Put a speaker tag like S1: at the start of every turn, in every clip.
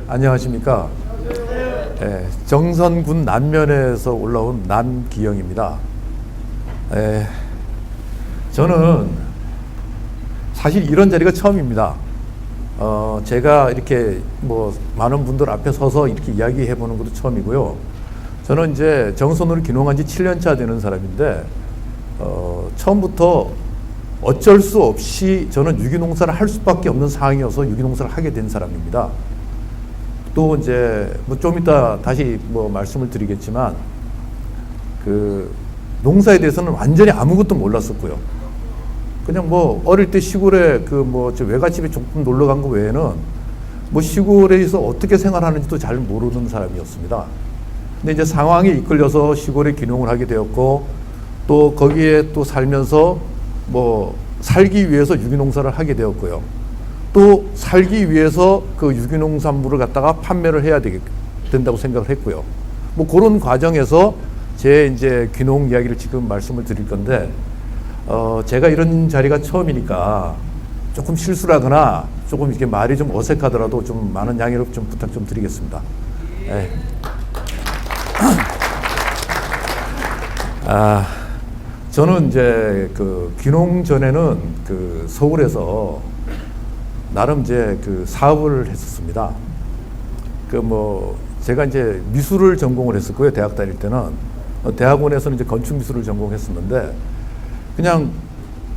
S1: 안녕하십니까. 정선군 남면에서 올라온 남기영입니다. 저는 사실 이런 자리가 처음입니다. 제가 이렇게 뭐 많은 분들 앞에 서서 이렇게 이야기해 보는 것도 처음이고요. 저는 이제 정선으로 귀농한 지 7년차 되는 사람인데, 처음부터 어쩔 수 없이 저는 유기농사를 할 수밖에 없는 상황이어서 유기농사를 하게 된 사람입니다. 또 이제 뭐 좀 이따 다시 뭐 말씀을 드리겠지만, 그 농사에 대해서는 완전히 아무것도 몰랐었고요. 그냥 뭐 어릴 때 시골에 그 뭐 저 외갓집에 조금 놀러 간 거 외에는 뭐 시골에서 어떻게 생활하는지도 잘 모르는 사람이었습니다. 근데 이제 상황에 이끌려서 시골에 귀농을 하게 되었고, 또 거기에 또 살면서 뭐 살기 위해서 유기농사를 하게 되었고요. 또 살기 위해서 그 유기농산물을 갖다가 판매를 해야 된다고 생각을 했고요. 뭐 그런 과정에서 제 이제 귀농 이야기를 지금 말씀을 드릴 건데, 제가 이런 자리가 처음이니까 조금 실수를 하거나 조금 이렇게 말이 좀 어색하더라도 좀 많은 양해를 좀 부탁 좀 드리겠습니다. 저는 이제 그 귀농 전에는 그 서울에서 나름 이제 그 사업을 했었습니다. 그 뭐 제가 이제 미술을 전공을 했었고요. 대학 다닐 때는 대학원에서는 이제 건축 미술을 전공했었는데, 그냥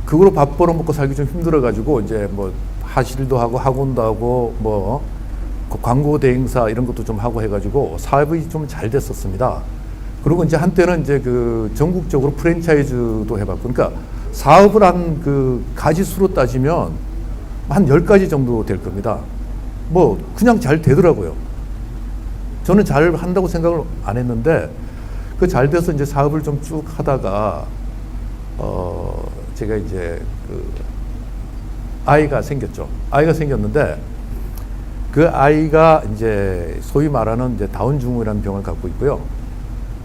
S1: 그거로 밥 벌어먹고 살기 좀 힘들어가지고 이제 뭐 하실도 하고 학원도 하고 뭐 광고 대행사 이런 것도 좀 하고 해가지고 사업이 좀 잘 됐었습니다. 그리고 이제 한때는 이제 그 전국적으로 프랜차이즈도 해봤고, 그러니까 사업을 한 그 가지 수로 따지면 한 10가지 정도 될 겁니다. 뭐 그냥 잘 되더라고요. 저는 잘 한다고 생각을 안 했는데, 그 잘 돼서 이제 사업을 좀 쭉 하다가 제가 이제 그 아이가 생겼죠. 아이가 생겼는데, 그 아이가 이제 소위 말하는 이제 다운 증후군이라는 병을 갖고 있고요.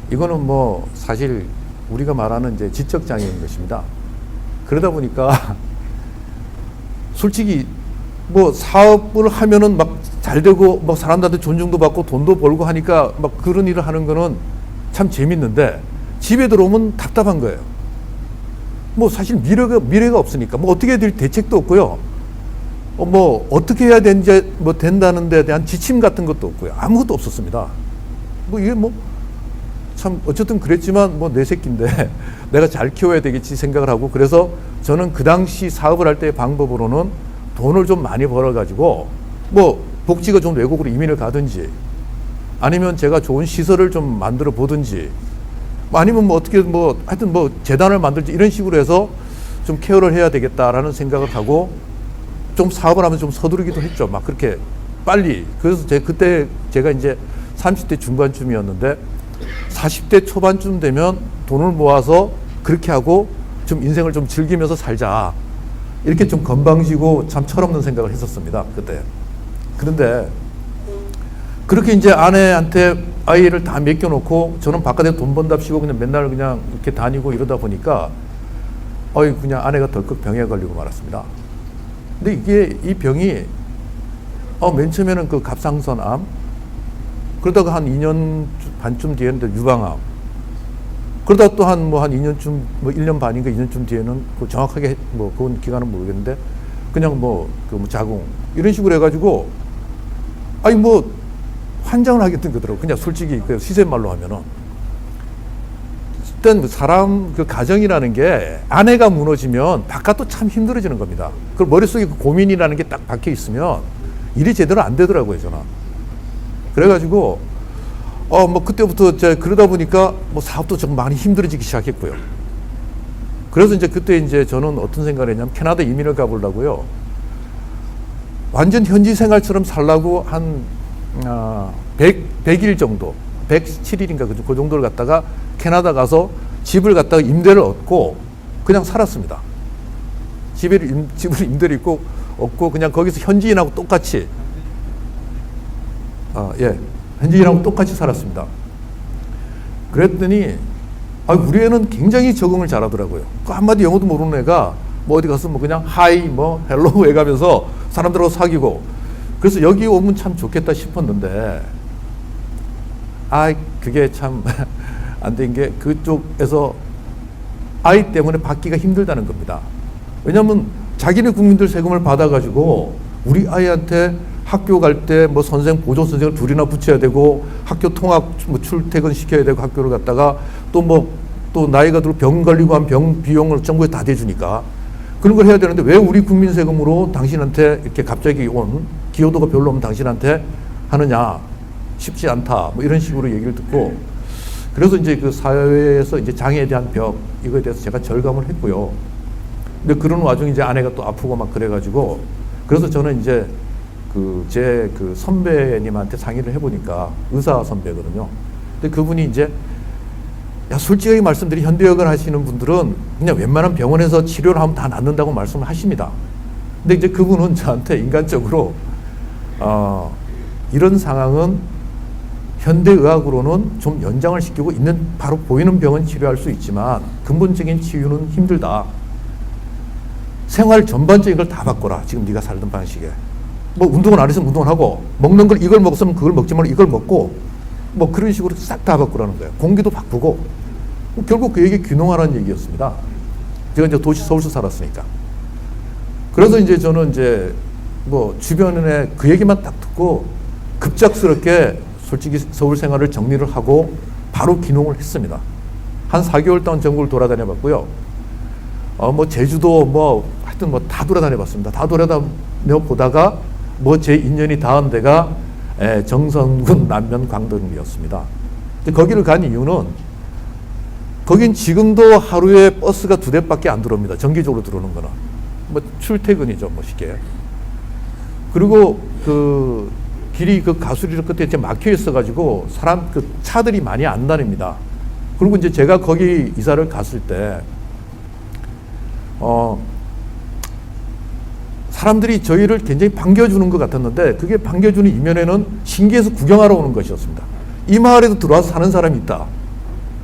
S1: 이거는 뭐 사실 우리가 말하는 이제 지적 장애인 것입니다. 그러다 보니까 솔직히 뭐 사업을 하면은 막 잘 되고 뭐 사람들한테 존중도 받고 돈도 벌고 하니까 막 그런 일을 하는 거는 참 재밌는데, 집에 들어오면 답답한 거예요. 뭐 사실 미래가 없으니까 뭐 어떻게 해야 될 대책도 없고요. 뭐 어떻게 해야 되는지 뭐 된다는 데 대한 지침 같은 것도 없고요. 아무것도 없었습니다. 뭐 이게 뭐 참 어쨌든 그랬지만 뭐 내 새끼인데 내가 잘 키워야 되겠지 생각을 하고, 그래서 저는 그 당시 사업을 할 때의 방법으로는 돈을 좀 많이 벌어가지고 뭐 복지가 좀 외국으로 이민을 가든지, 아니면 제가 좋은 시설을 좀 만들어 보든지, 아니면 뭐 어떻게 뭐 하여튼 뭐 재단을 만들지, 이런 식으로 해서 좀 케어를 해야 되겠다라는 생각을 하고 좀 사업을 하면서 좀 서두르기도 했죠. 막 그렇게 빨리. 그래서 그때 제가 이제 30대 중반쯤이었는데 40대 초반쯤 되면 돈을 모아서 그렇게 하고 좀 인생을 좀 즐기면서 살자, 이렇게 좀 건방지고 참 철없는 생각을 했었습니다, 그때. 그런데 그렇게 이제 아내한테 아이를 다 맡겨놓고 저는 바깥에 돈 번답시고 그냥 맨날 그냥 이렇게 다니고 이러다 보니까 그냥 아내가 덜컥 병에 걸리고 말았습니다. 근데 이게 이 병이 맨 처음에는 그 갑상선암, 그러다가 한 2년 반쯤 뒤에는 유방암, 그러다 또 한 2년쯤 뭐 1년 반인가 2년쯤 뒤에는 그 정확하게 뭐 그건 기간은 모르겠는데 그냥 뭐 그 뭐 자궁, 이런 식으로 해가지고 뭐 환장을 하게 된 거더라고. 그냥 솔직히 그 시샘말로 하면은. 일단 사람 그 가정이라는 게 아내가 무너지면 바깥도 참 힘들어지는 겁니다. 그 머릿속에 그 고민이라는 게 딱 박혀 있으면 일이 제대로 안 되더라고요, 저는. 그래가지고 뭐 그때부터 그러다 보니까 뭐 사업도 좀 많이 힘들어지기 시작했고요. 그래서 이제 그때 이제 저는 어떤 생각을 했냐면 캐나다 이민을 가보려고요. 완전 현지 생활처럼 살라고 한 100일 정도, 107일인가 그 정도를 갖다가 캐나다 가서 집을 갖다가 임대를 얻고 그냥 살았습니다. 집을 임대를 얻고 그냥 거기서 현지인하고 똑같이 현지인하고 똑같이 살았습니다. 그랬더니 우리 애는 굉장히 적응을 잘하더라고요. 그 한마디 영어도 모르는 애가 뭐 어디 가서 뭐 그냥 하이 뭐 헬로우 해가면서 사람들하고 사귀고, 그래서 여기 오면 참 좋겠다 싶었는데, 그게 참 안 된 게 그쪽에서 아이 때문에 받기가 힘들다는 겁니다. 왜냐하면 자기네 국민들 세금을 받아가지고 우리 아이한테 학교 갈 때 뭐 선생, 보조 선생을 둘이나 붙여야 되고 학교 통학 뭐 출퇴근 시켜야 되고 학교를 갔다가 또 나이가 들고 병 걸리고 한 병 비용을 정부에 다 대주니까 그런 걸 해야 되는데 왜 우리 국민 세금으로 당신한테 이렇게 갑자기 온 기여도가 별로 없는 당신한테 하느냐, 쉽지 않다, 뭐 이런 식으로 얘기를 듣고, 그래서 이제 그 사회에서 이제 장애에 대한 벽, 이거에 대해서 제가 절감을 했고요. 근데 그런 와중에 이제 아내가 또 아프고 막 그래가지고, 그래서 저는 이제 제 선배님한테 상의를 해보니까, 의사 선배거든요. 근데 그분이 이제, 야, 솔직하게 말씀드리, 현대의학을 하시는 분들은 그냥 웬만한 병원에서 치료를 하면 다 낫는다고 말씀을 하십니다. 근데 이제 그분은 저한테 인간적으로, 이런 상황은 현대의학으로는 좀 연장을 시키고 바로 보이는 병은 치료할 수 있지만 근본적인 치유는 힘들다. 생활 전반적인 걸 다 바꿔라. 지금 네가 살던 방식에. 뭐 운동을 안 했으면 운동을 하고, 먹는 걸 이걸 먹었으면 그걸 먹지 말고 이걸 먹고, 뭐 그런 식으로 싹 다 바꾸라는 거예요. 공기도 바꾸고. 결국 그 얘기 귀농하라는 얘기였습니다. 제가 이제 도시 서울서 살았으니까. 그래서 이제 저는 이제 뭐 주변에 그 얘기만 딱 듣고 급작스럽게 솔직히 서울 생활을 정리를 하고 바로 귀농을 했습니다. 한 4개월 동안 전국을 돌아다녀 봤고요. 뭐 제주도 하여튼 다 돌아다녀 봤습니다. 다 돌아다녀 보다가 제 인연이 닿은 데가 정선군 남면 광덕이었습니다. 거기를 간 이유는 거긴 지금도 하루에 버스가 2대밖에 안 들어옵니다. 정기적으로 들어오는 거는. 출퇴근이죠, 쉽게. 그리고 길이 가수리로 끝에 이제 막혀 있어가지고 차들이 많이 안 다닙니다. 그리고 이제 제가 거기 이사를 갔을 때, 사람들이 저희를 굉장히 반겨주는 것 같았는데 그게 반겨주는 이면에는 신기해서 구경하러 오는 것이었습니다. 이 마을에도 들어와서 사는 사람이 있다.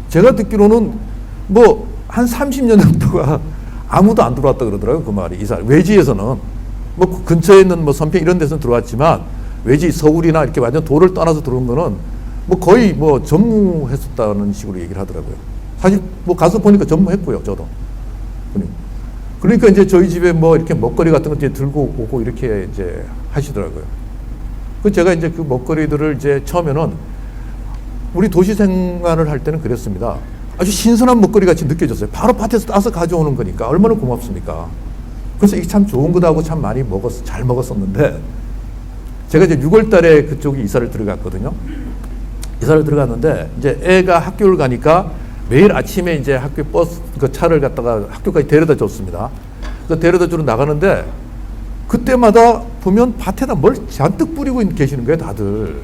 S1: 제가 듣기로는 한 30년 정도가 아무도 안 들어왔다 그러더라고요. 그 마을이 외지에서는 근처에 있는 선평 이런 데서는 들어왔지만 외지 서울이나 이렇게 완전 도를 떠나서 들어온 거는 거의 전무했었다는 식으로 얘기를 하더라고요. 사실 가서 보니까 전무했고요, 저도. 그러니까 이제 저희 집에 이렇게 먹거리 같은 거 이제 들고 오고 이렇게 이제 하시더라고요. 제가 이제 그 먹거리들을 이제 처음에는 우리 도시 생활을 할 때는 그랬습니다. 아주 신선한 먹거리 같이 느껴졌어요. 바로 밭에서 따서 가져오는 거니까 얼마나 고맙습니까? 그래서 이게 참 좋은 거다 하고 참 많이 잘 먹었었는데, 제가 이제 6월 달에 그쪽에 이사를 들어갔거든요. 이사를 들어갔는데, 이제 애가 학교를 가니까 매일 아침에 이제 학교 버스, 차를 갖다가 학교까지 데려다 줬습니다. 데려다 주러 나가는데, 그때마다 보면 밭에다 뭘 잔뜩 뿌리고 계시는 거예요, 다들.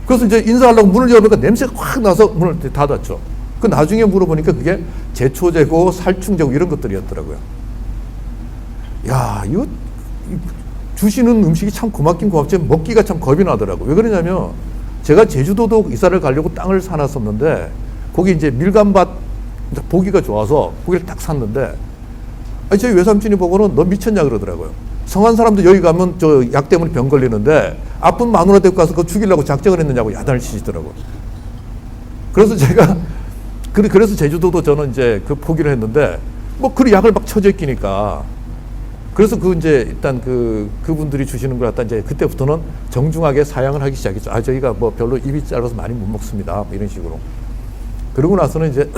S1: 그래서 이제 인사하려고 문을 열으니까 냄새가 확 나서 문을 닫았죠. 나중에 물어보니까 그게 제초제고 살충제고 이런 것들이었더라고요. 야, 이거 주시는 음식이 참 고맙긴 고맙지만 먹기가 참 겁이 나더라고요. 왜 그러냐면 제가 제주도도 이사를 가려고 땅을 사놨었는데 거기 이제 밀감밭 보기가 좋아서 고기를 딱 샀는데, 저희 외삼촌이 보고는 너 미쳤냐 그러더라고요. 성한 사람도 여기 가면 약 때문에 병 걸리는데 아픈 마누라 데리고 가서 그거 죽이려고 작정을 했느냐고 야단을 치시더라고요. 그래서 제가 그래서 제주도도 저는 이제 포기를 했는데 그 약을 막 쳐져 있기니까, 그래서 이제 일단 그분들이 주시는 걸 갖다 이제 그때부터는 정중하게 사양을 하기 시작했죠. 저희가 별로 입이 짧아서 많이 못 먹습니다. 이런 식으로. 그러고 나서는 이제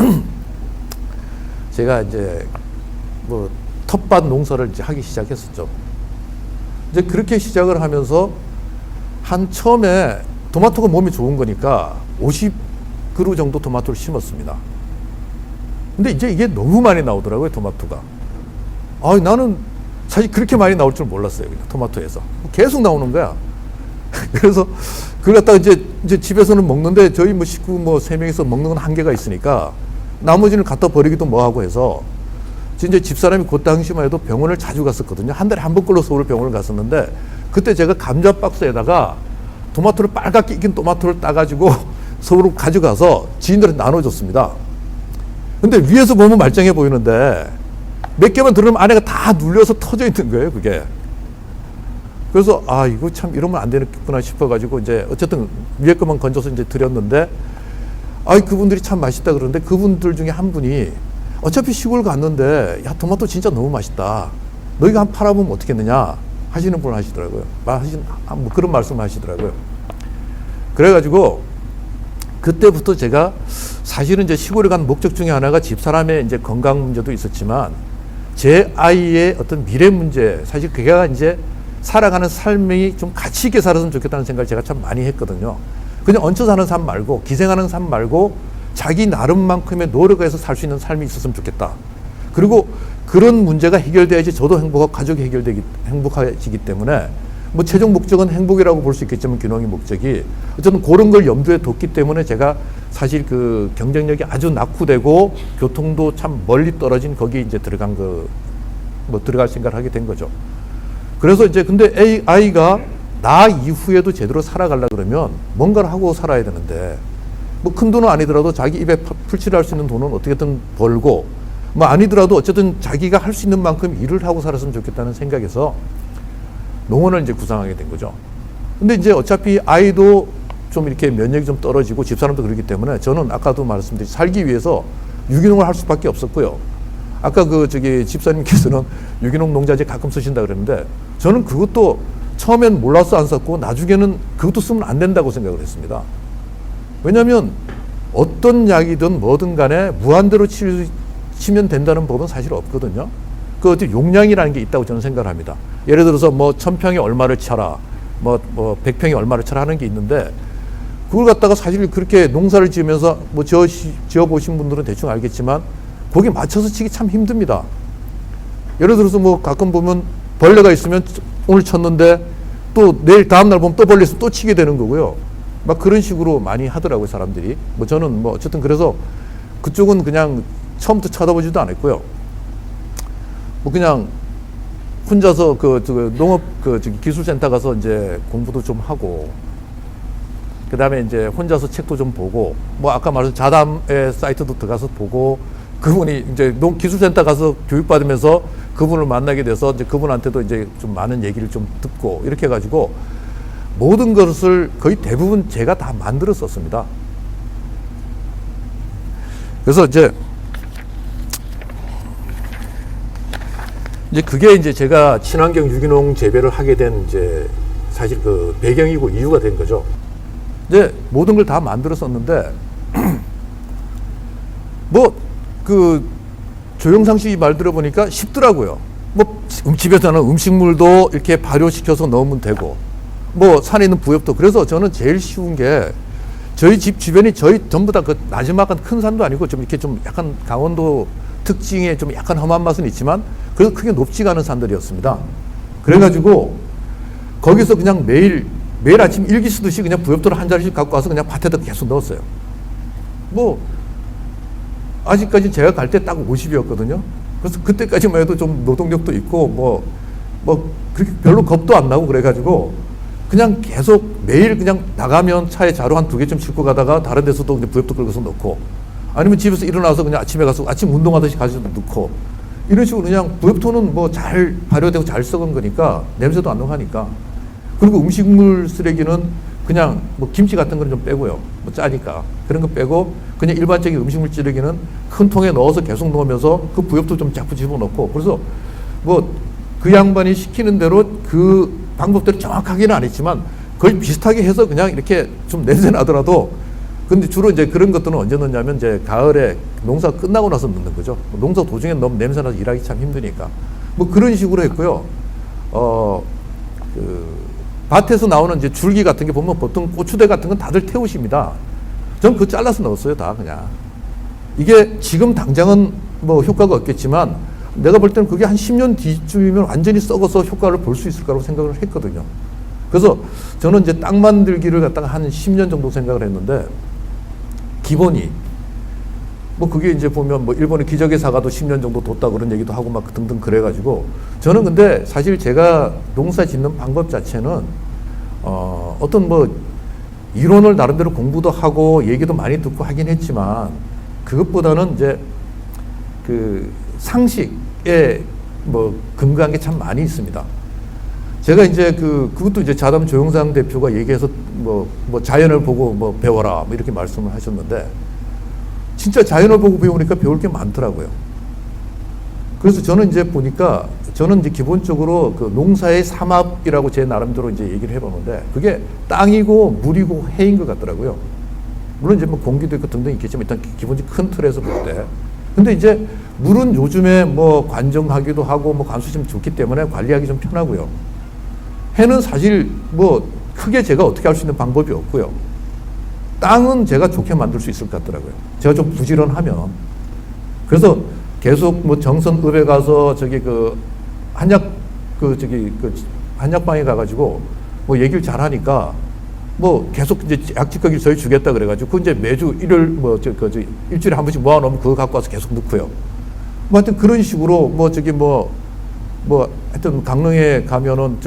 S1: 제가 이제 텃밭 농사를 이제 하기 시작했었죠. 이제 그렇게 시작을 하면서 처음에 토마토가 몸에 좋은 거니까 50그루 정도 토마토를 심었습니다. 근데 이제 이게 너무 많이 나오더라고요, 토마토가. 나는 사실 그렇게 많이 나올 줄 몰랐어요, 그냥 토마토에서. 계속 나오는 거야. 그래서 그걸 갖다가 이제 집에서는 먹는데 저희 식구 3명이서 먹는 건 한계가 있으니까 나머지는 갖다 버리기도 뭐하고 해서 진짜 집사람이 그 당시만 해도 병원을 자주 갔었거든요. 한 달에 한 번꼴로 서울 병원을 갔었는데 그때 제가 감자 박스에다가 토마토를 빨갛게 익힌 토마토를 따가지고 서울로 가져가서 지인들한테 나눠줬습니다. 근데 위에서 보면 말짱해 보이는데 몇 개만 들으면 안에가 다 눌려서 터져 있는 거예요, 그게. 그래서 아 이거 참 이러면 안 되겠구나 싶어가지고 이제 어쨌든 위에 것만 건져서 이제 드렸는데 아 그분들이 참 맛있다 그러는데 그분들 중에 한 분이 어차피 시골 갔는데 야 토마토 진짜 너무 맛있다. 너희가 한 팔아보면 어떻겠느냐 하시는 분 하시더라고요. 뭐 그런 말씀 하시더라고요. 그래가지고 그때부터 제가 사실은 이제 시골에 간 목적 중에 하나가 집사람의 이제 건강 문제도 있었지만 제 아이의 어떤 미래 문제, 사실 그게 이제 살아가는 삶이 좀 가치 있게 살았으면 좋겠다는 생각을 제가 참 많이 했거든요. 그냥 얹혀 사는 삶 말고 기생하는 삶 말고 자기 나름만큼의 노력해서 살 수 있는 삶이 있었으면 좋겠다. 그리고 그런 문제가 해결돼야지 저도 행복하고 가족이 행복해지기 때문에 뭐 최종 목적은 행복이라고 볼 수 있겠지만 균형의 목적이 어쨌든 그런 걸 염두에 뒀기 때문에 제가 사실 그 경쟁력이 아주 낙후되고 교통도 참 멀리 떨어진 거기 이제 들어갈 생각을 하게 된 거죠. 그래서 이제 근데 아이가 나 이후에도 제대로 살아가려 그러면 뭔가를 하고 살아야 되는데 뭐 큰 돈은 아니더라도 자기 입에 풀칠할 수 있는 돈은 어떻게든 벌고 뭐 아니더라도 어쨌든 자기가 할 수 있는 만큼 일을 하고 살았으면 좋겠다는 생각에서 농원을 이제 구상하게 된 거죠. 근데 이제 어차피 아이도 좀 이렇게 면역이 좀 떨어지고 집사람도 그렇기 때문에 저는 아까도 말씀드린 살기 위해서 유기농을 할 수밖에 없었고요. 아까 집사님께서는 유기농 농자재 가끔 쓰신다 그랬는데 저는 그것도 처음엔 몰라서 안 썼고 나중에는 그것도 쓰면 안 된다고 생각을 했습니다. 왜냐하면 어떤 약이든 뭐든 간에 무한대로 치면 된다는 법은 사실 없거든요. 그 어떤 용량이라는 게 있다고 저는 생각을 합니다. 예를 들어서 뭐 1000평에 얼마를 쳐라, 뭐 100평에 얼마를 쳐라 하는 게 있는데 그걸 갖다가 사실 그렇게 농사를 지으면서 뭐 지어 보신 분들은 대충 알겠지만 거기에 맞춰서 치기 참 힘듭니다. 예를 들어서 뭐 가끔 보면 벌레가 있으면 오늘 쳤는데 또 내일 다음날 보면 또 벌레 있으면 또 치게 되는 거고요. 막 그런 식으로 많이 하더라고요, 사람들이. 뭐 저는 뭐 어쨌든 그래서 그쪽은 그냥 처음부터 쳐다보지도 않았고요. 뭐 그냥 혼자서 농업 기술센터 가서 이제 공부도 좀 하고 그 다음에 이제 혼자서 책도 좀 보고 뭐 아까 말한 자담의 사이트도 들어가서 보고 그분이 이제 기술센터 가서 교육받으면서 그분을 만나게 돼서 이제 그분한테도 이제 좀 많은 얘기를 좀 듣고 이렇게 해가지고 모든 것을 거의 대부분 제가 다 만들었었습니다. 그래서 이제 그게 이제 제가 친환경 유기농 재배를 하게 된 이제 사실 그 배경이고 이유가 된 거죠. 이제 모든 걸 다 만들었었는데 뭐 그 조영상 씨 말 들어보니까 쉽더라고요. 뭐 집에서는 음식물도 이렇게 발효시켜서 넣으면 되고 뭐 산에 있는 부엽도 그래서 저는 제일 쉬운 게 저희 집 주변이 전부 다 그 나지막한 큰 산도 아니고 좀 이렇게 좀 약간 강원도 특징의 좀 약간 험한 맛은 있지만 그래도 크게 높지가 않은 산들이었습니다. 그래가지고 거기서 그냥 매일 아침 일기 쓰듯이 그냥 부엽도를 한 자리씩 갖고 와서 그냥 밭에다 계속 넣었어요. 뭐 아직까지 제가 갈 때 딱 50이었거든요. 그래서 그때까지만 해도 좀 노동력도 있고 뭐 그렇게 별로 겁도 안 나고 그래가지고 그냥 계속 매일 그냥 나가면 차에 자루 한 2개쯤 싣고 가다가 다른 데서도 그냥 부엽도 끌고서 넣고 아니면 집에서 일어나서 그냥 아침에 가서 아침 운동하듯이 가서 넣고 이런 식으로 그냥 부엽토는 뭐 잘 발효되고 잘 썩은 거니까 냄새도 안 나고 하니까 그리고 음식물 쓰레기는 그냥 뭐 김치 같은 거는 좀 빼고요. 뭐 짜니까 그런 거 빼고 그냥 일반적인 음식물 쓰레기는 큰 통에 넣어서 계속 넣으면서 그 부엽도 좀 자꾸 집어넣고 그래서 뭐 그 양반이 시키는 대로 그 방법대로 정확하게는 안 했지만 거의 비슷하게 해서 그냥 이렇게 좀 냄새 나더라도 근데 주로 이제 그런 것들은 언제 넣냐면 이제 가을에 농사 끝나고 나서 넣는 거죠. 농사 도중에 넣으면 냄새 나서 일하기 참 힘드니까 뭐 그런 식으로 했고요. 밭에서 나오는 이제 줄기 같은 게 보면 보통 고추대 같은 건 다들 태우십니다. 전 그거 잘라서 넣었어요, 다 그냥. 이게 지금 당장은 뭐 효과가 없겠지만 내가 볼 때는 그게 한 10년 뒤쯤이면 완전히 썩어서 효과를 볼 수 있을 거라고 생각을 했거든요. 그래서 저는 이제 땅 만들기를 갖다가 한 10년 정도 생각을 했는데 기본이 뭐 그게 이제 보면 뭐 일본의 기적의 사과도 10년 정도 뒀다 그런 얘기도 하고 막 등등 그래가지고 저는 근데 사실 제가 농사 짓는 방법 자체는 어떤 뭐 이론을 나름대로 공부도 하고 얘기도 많이 듣고 하긴 했지만 그것보다는 이제 그 상식에 뭐 근거한 게 참 많이 있습니다. 제가 이제 그것도 이제 자담 조영상 대표가 얘기해서 뭐 자연을 보고 뭐 배워라 뭐 이렇게 말씀을 하셨는데 진짜 자연을 보고 배우니까 배울 게 많더라고요. 그래서 저는 이제 보니까 저는 이제 기본적으로 그 농사의 삼합이라고 제 나름대로 이제 얘기를 해보는데 그게 땅이고 물이고 해인 것 같더라고요. 물론 이제 뭐 공기도 있고 등등 있겠지만 일단 기본적인 큰 틀에서 볼 때. 근데 이제 물은 요즘에 뭐 관정하기도 하고 뭐 관수심 좋기 때문에 관리하기 좀 편하고요. 해는 사실 뭐 크게 제가 어떻게 할 수 있는 방법이 없고요. 땅은 제가 좋게 만들 수 있을 것 같더라고요. 제가 좀 부지런하면. 그래서 계속 뭐 정선읍에 가서 저기 한약방에 가가지고 뭐 얘기를 잘 하니까 뭐 계속 이제 약지거기를 저희 주겠다 그래가지고 그 이제 매주 일요일 일주일에 한 번씩 모아놓으면 그거 갖고 와서 계속 넣고요. 뭐 하여튼 그런 식으로 하여튼 강릉에 가면은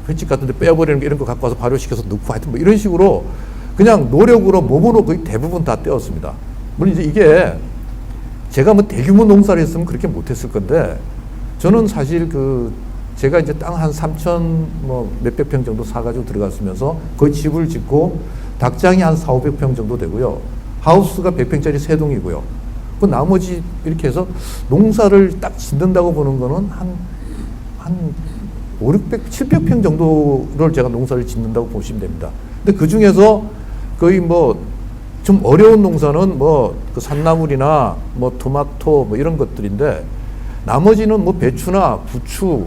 S1: 횟집 같은 데 빼버리는 거 이런 거 갖고 와서 발효시켜서 넣고 하여튼 뭐 이런 식으로 그냥 노력으로 몸으로 거의 대부분 다 떼었습니다. 물론 이제 이게 제가 뭐 대규모 농사를 했으면 그렇게 못했을 건데 저는 사실 제가 이제 땅 한 3천 뭐 몇백 평 정도 사가지고 들어갔으면서 거의 집을 짓고 닭장이 한 4,500평 정도 되고요. 하우스가 100평짜리 3동이고요. 그 나머지 이렇게 해서 농사를 딱 짓는다고 보는 거는 한 500, 700평 정도를 제가 농사를 짓는다고 보시면 됩니다. 근데 그 중에서 거의 좀 어려운 농사는 그 산나물이나 토마토 이런 것들인데 나머지는 배추나 부추,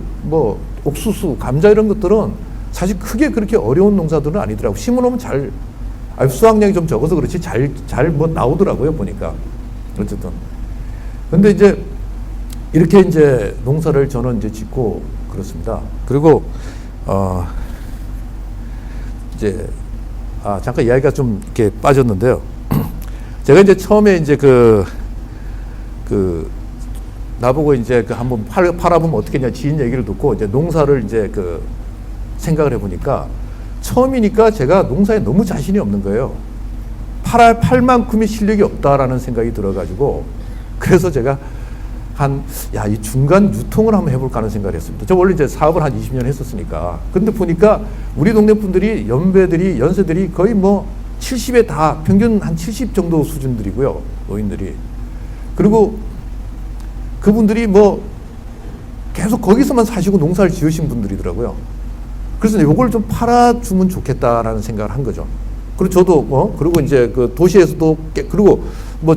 S1: 옥수수, 감자 이런 것들은 사실 크게 그렇게 어려운 농사들은 아니더라고요. 심어놓으면 수확량이 좀 적어서 그렇지 잘 나오더라고요, 보니까. 어쨌든. 근데 이제 이렇게 이제 농사를 저는 이제 짓고 그렇습니다. 그리고, 잠깐 이야기가 좀 이렇게 빠졌는데요. 제가 이제 처음에 이제 나보고 이제 한번 팔아보면 어떻겠냐 지인 얘기를 듣고 이제 농사를 이제 생각을 해보니까 처음이니까 제가 농사에 너무 자신이 없는 거예요. 팔 만큼의 실력이 없다라는 생각이 들어가지고 그래서 제가 이 중간 유통을 한번 해볼까 하는 생각을 했습니다. 저 원래 이제 사업을 한 20년 했었으니까. 근데 보니까 우리 동네 분들이 연세들이 거의 70에 다 평균 한 70 정도 수준들이고요. 노인들이. 그리고 그분들이 계속 거기서만 사시고 농사를 지으신 분들이더라고요. 그래서 요걸 좀 팔아주면 좋겠다라는 생각을 한 거죠. 그리고 저도 그리고 이제 도시에서도 그리고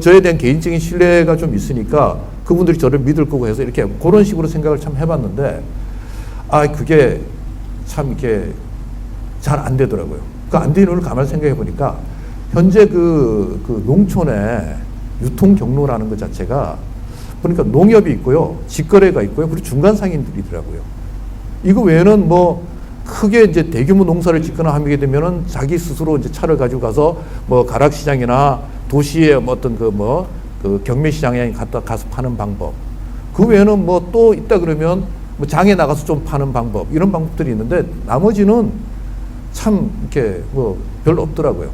S1: 저에 대한 개인적인 신뢰가 좀 있으니까 그분들이 저를 믿을 거고 해서 이렇게 그런 식으로 생각을 참 해봤는데 그게 참 이렇게 잘 안 되더라고요. 안 되는 걸 가만히 생각해 보니까 현재 농촌의 유통 경로라는 것 자체가 그러니까 농협이 있고요, 직거래가 있고요, 그리고 중간 상인들이더라고요. 이거 외에는 크게 이제 대규모 농사를 짓거나 하게 되면은 자기 스스로 이제 차를 가지고 가서 가락시장이나 도시의 경매시장에 가서 파는 방법. 그 외에는 또 있다 그러면 장에 나가서 좀 파는 방법, 이런 방법들이 있는데 나머지는 참 이렇게 별로 없더라고요.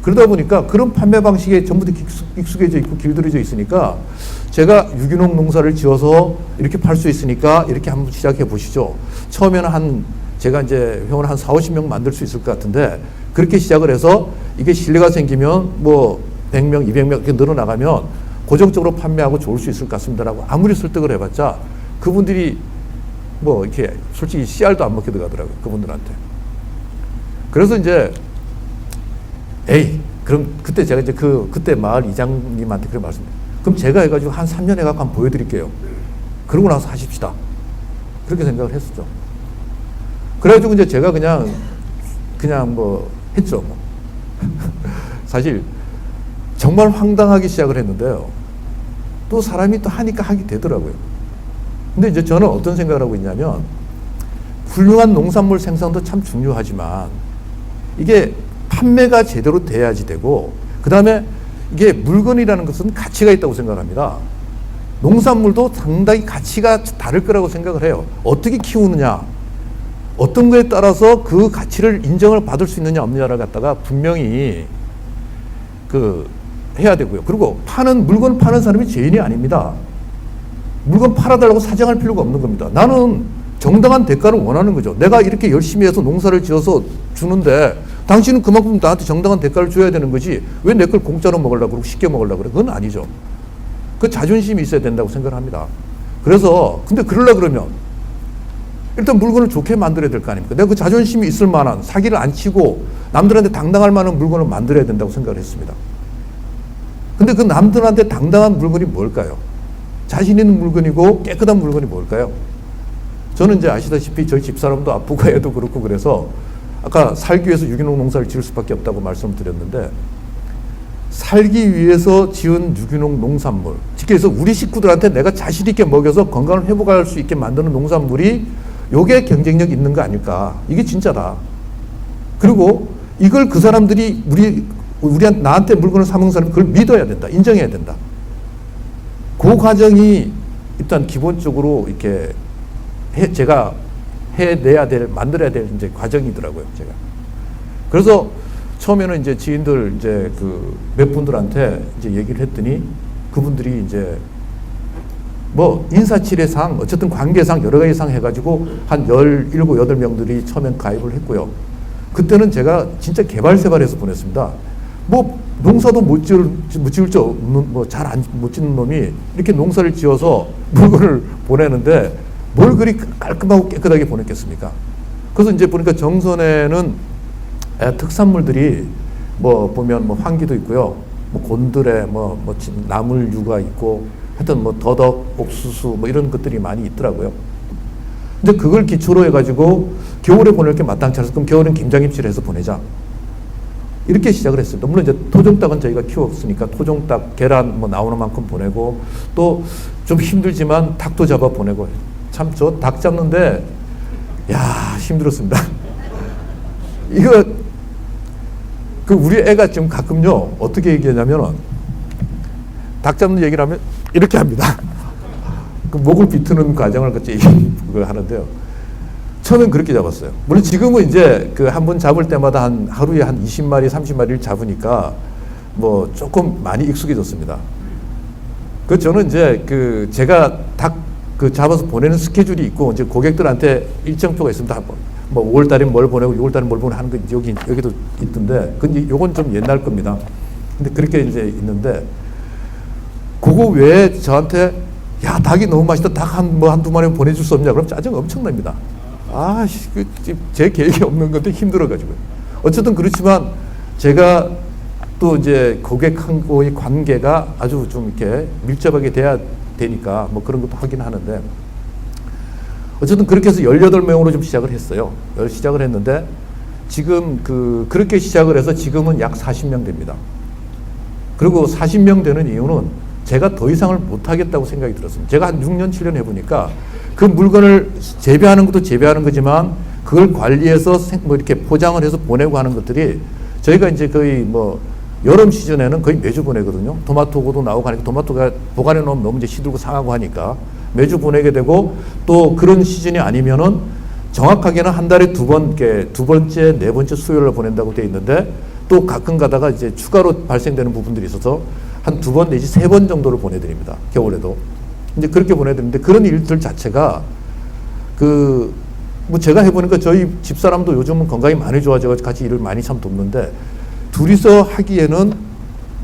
S1: 그러다 보니까 그런 판매 방식에 전부 다 익숙해져 있고 길들여져 있으니까 제가 유기농 농사를 지어서 이렇게 팔 수 있으니까 이렇게 한번 시작해 보시죠. 처음에는 제가 이제 회원 한 40-50명 만들 수 있을 것 같은데 그렇게 시작을 해서 이게 신뢰가 생기면 100명, 200명 이렇게 늘어나가면 고정적으로 판매하고 좋을 수 있을 것 같습니다라고 아무리 설득을 해봤자 그분들이 이렇게 솔직히 씨알도 안 먹게 들어가더라고요. 그분들한테. 그래서 이제 그럼 그때 제가 이제 그때 마을 이장님한테 그런 말씀드렸어요. 그럼 제가 해가지고 한 3년 해갖고 한번 보여드릴게요. 그러고 나서 하십시다. 그렇게 생각을 했었죠. 그래가지고 이제 제가 그냥 했죠. 사실 정말 황당하게 시작을 했는데요. 또 사람이 또 하니까 하게 되더라고요. 근데 이제 저는 어떤 생각을 하고 있냐면 훌륭한 농산물 생산도 참 중요하지만 이게 판매가 제대로 돼야지 되고 그 다음에 이게 물건이라는 것은 가치가 있다고 생각합니다. 농산물도 상당히 가치가 다를 거라고 생각을 해요. 어떻게 키우느냐, 어떤 거에 따라서 그 가치를 인정을 받을 수 있느냐 없느냐를 갖다가 분명히 해야 되고요. 그리고 물건 파는 사람이 죄인이 아닙니다. 물건 팔아달라고 사정할 필요가 없는 겁니다. 나는 정당한 대가를 원하는 거죠. 내가 이렇게 열심히 해서 농사를 지어서 주는데 당신은 그만큼 나한테 정당한 대가를 줘야 되는 거지 왜 내 걸 공짜로 먹으려고 그러고 쉽게 먹으려고 그래. 그건 아니죠. 그 자존심이 있어야 된다고 생각을 합니다. 그래서 근데 그러려고 그러면 일단 물건을 좋게 만들어야 될 거 아닙니까? 내가 그 자존심이 있을 만한 사기를 안 치고 남들한테 당당할 만한 물건을 만들어야 된다고 생각을 했습니다. 근데 그 남들한테 당당한 물건이 뭘까요? 자신 있는 물건이고 깨끗한 물건이 뭘까요? 저는 이제 아시다시피 저희 집사람도 아프고 애도 그렇고 그래서 아까 살기 위해서 유기농 농사를 지을 수밖에 없다고 말씀드렸는데 살기 위해서 지은 유기농 농산물, 쉽게 해서 우리 식구들한테 내가 자신 있게 먹여서 건강을 회복할 수 있게 만드는 농산물이 요게 경쟁력 있는 거 아닐까. 이게 진짜다. 그리고 이걸 그 사람들이 나한테 물건을 사먹는 사람이 그걸 믿어야 된다. 인정해야 된다. 그 과정이 일단 기본적으로 이렇게 제가 만들어야 될 이제 과정이더라고요, 제가. 그래서 처음에는 이제 지인들 이제 그 몇 분들한테 이제 얘기를 했더니 그분들이 이제 뭐 인사치레상 어쨌든 관계상 여러 가지 상 해가지고 한 17, 8명들이 처음엔 가입을 했고요. 그때는 제가 진짜 개발세발해서 보냈습니다. 뭐 농사도 못 지을 줄 없는 뭐 잘 못 짓는 놈이 이렇게 농사를 지어서 물건을 보내는데 뭘 그리 깔끔하고 깨끗하게 보냈겠습니까? 그래서 이제 보니까 정선에는 특산물들이 뭐 보면 뭐 황기도 있고요, 뭐 곤드레, 뭐 나물류가 있고 하여튼 뭐 더덕, 옥수수 뭐 이런 것들이 많이 있더라고요. 근데 그걸 기초로 해가지고 겨울에 보낼 게 마땅치 않아서 그럼 겨울엔 김장김치를 해서 보내자. 이렇게 시작을 했습니다. 물론 이제 토종닭은 저희가 키웠으니까 토종닭, 계란 뭐 나오는 만큼 보내고 또 좀 힘들지만 닭도 잡아 보내고 참 저 닭 잡는데 야 힘들었습니다. 이거 그 우리 애가 지금 가끔요 어떻게 얘기하냐면은 닭 잡는 얘기를 하면 이렇게 합니다. 그 목을 비트는 과정을 같이 그걸 하는데요. 처음엔 그렇게 잡았어요. 물론 지금은 이제 그 한 번 잡을 때마다 하루에 한 20마리, 30마리를 잡으니까 뭐 조금 많이 익숙해졌습니다. 그 저는 이제 그 제가 닭 그 잡아서 보내는 스케줄이 있고 이제 고객들한테 일정표가 있습니다. 뭐 5월 달에 뭘 보내고 6월 달에 뭘 보내고 하는 거 여기도 있던데 근데 요건 좀 옛날 겁니다. 근데 그렇게 이제 있는데 그거 외에 저한테 야 닭이 너무 맛있다. 닭 한두 마리 보내줄 수 없냐? 그럼 짜증 엄청납니다. 제 계획이 없는 건데 힘들어가지고요. 어쨌든 그렇지만 제가 또 이제 고객하고의 관계가 아주 좀 이렇게 밀접하게 돼야 되니까 뭐 그런 것도 하긴 하는데 어쨌든 그렇게 해서 18명으로 좀 시작을 했어요. 시작을 했는데 지금 그렇게 시작을 해서 지금은 약 40명 됩니다. 그리고 40명 되는 이유는 제가 더 이상을 못하겠다고 생각이 들었습니다. 제가 한 6년, 7년 해보니까 그 물건을 재배하는 것도 재배하는 거지만 그걸 관리해서 뭐 이렇게 포장을 해서 보내고 하는 것들이 저희가 이제 거의 뭐 여름 시즌에는 거의 매주 보내거든요. 토마토고도 나오고 하니까 토마토가 보관해 놓으면 너무 이제 시들고 상하고 하니까 매주 보내게 되고 또 그런 시즌이 아니면은 정확하게는 한 달에 두 번째, 네 번째 수요일을 보낸다고 되어 있는데 또 가끔 가다가 이제 추가로 발생되는 부분들이 있어서 한 2번 내지 3번 정도를 보내드립니다. 겨울에도. 이제 그렇게 보내드리는데 그런 일들 자체가 뭐 제가 해보니까 저희 집사람도 요즘은 건강이 많이 좋아져가지고 같이 일을 많이 참 돕는데 둘이서 하기에는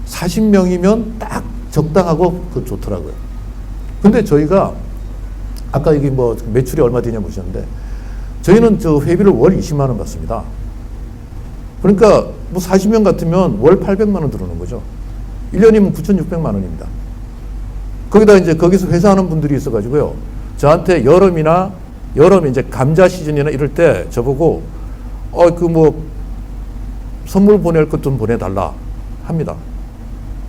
S1: 40명이면 딱 적당하고 좋더라고요. 근데 저희가 아까 여기 뭐 매출이 얼마 되냐 보셨는데 저희는 저 회비를 월 20만 원 받습니다. 그러니까 뭐 40명 같으면 월 800만 원 들어오는 거죠. 1년이면 9,600만 원입니다. 거기다 이제 거기서 회사하는 분들이 있어가지고요. 저한테 여름에 이제 감자 시즌이나 이럴 때 저보고 선물 보낼 것 좀 보내달라 합니다.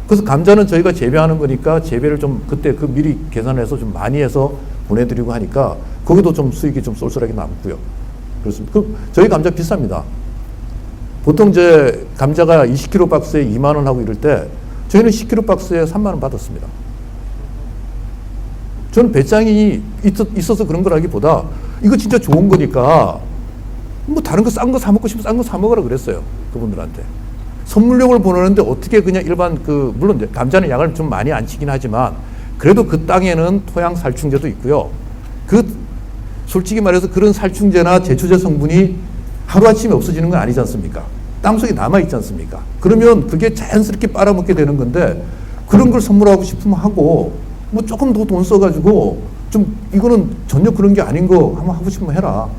S1: 그래서 감자는 저희가 재배하는 거니까 재배를 좀 그때 미리 계산해서 좀 많이 해서 보내드리고 하니까 거기도 좀 수익이 좀 쏠쏠하게 남고요. 그렇습니다. 저희 감자 비쌉니다. 보통 이제 감자가 20kg 박스에 2만 원 하고 이럴 때 저희는 10kg 박스에 3만 원 받았습니다. 저는 배짱이 있어서 그런 거라기보다 이거 진짜 좋은 거니까 뭐 다른 거 싼 거 사 먹고 싶으면 싼 거 사 먹으라 그랬어요. 그분들한테. 선물용을 보내는데 어떻게 그냥 일반 물론 이제 감자는 약을 좀 많이 안 치긴 하지만 그래도 그 땅에는 토양 살충제도 있고요. 솔직히 말해서 그런 살충제나 제초제 성분이 하루아침에 없어지는 건 아니지 않습니까? 땅속에 남아있지 않습니까? 그러면 그게 자연스럽게 빨아먹게 되는 건데 그런 걸 선물하고 싶으면 하고 뭐 조금 더 돈 써가지고 좀 이거는 전혀 그런 게 아닌 거 한번 하고 싶으면 해라.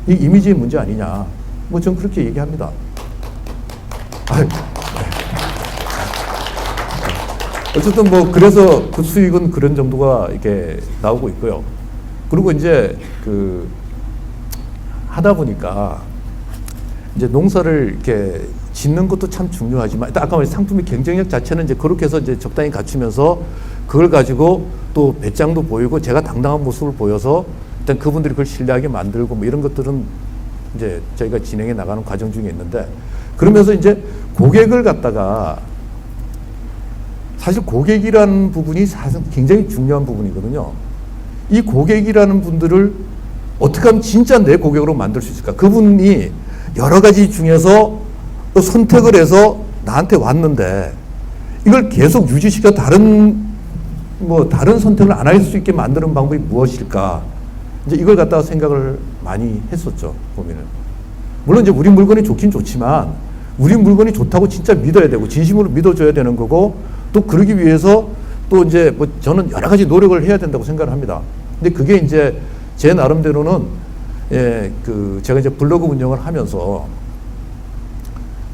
S1: 이 이미지의 문제 아니냐. 뭐 전 그렇게 얘기합니다. 어쨌든 뭐 그래서 그 수익은 그런 정도가 이렇게 나오고 있고요. 그리고 이제 그 하다 보니까 이제 농사를 이렇게 짓는 것도 참 중요하지만 아까 말한 상품의 경쟁력 자체는 이제 그렇게 해서 이제 적당히 갖추면서 그걸 가지고 또 배짱도 보이고 제가 당당한 모습을 보여서 일단 그분들이 그걸 신뢰하게 만들고 뭐 이런 것들은 이제 저희가 진행해 나가는 과정 중에 있는데 그러면서 이제 고객을 갖다가 사실 고객이라는 부분이 사실 굉장히 중요한 부분이거든요. 이 고객이라는 분들을 어떻게 하면 진짜 내 고객으로 만들 수 있을까? 그분이 여러 가지 중에서 선택을 해서 나한테 왔는데 이걸 계속 유지시켜 다른 선택을 안 할 수 있게 만드는 방법이 무엇일까? 이제 이걸 갖다가 생각을 많이 했었죠, 고민을. 물론 이제 우리 물건이 좋긴 좋지만 우리 물건이 좋다고 진짜 믿어야 되고 진심으로 믿어줘야 되는 거고 또 그러기 위해서 또 이제 뭐 저는 여러 가지 노력을 해야 된다고 생각을 합니다. 근데 그게 이제 제 나름대로는 제가 이제 블로그 운영을 하면서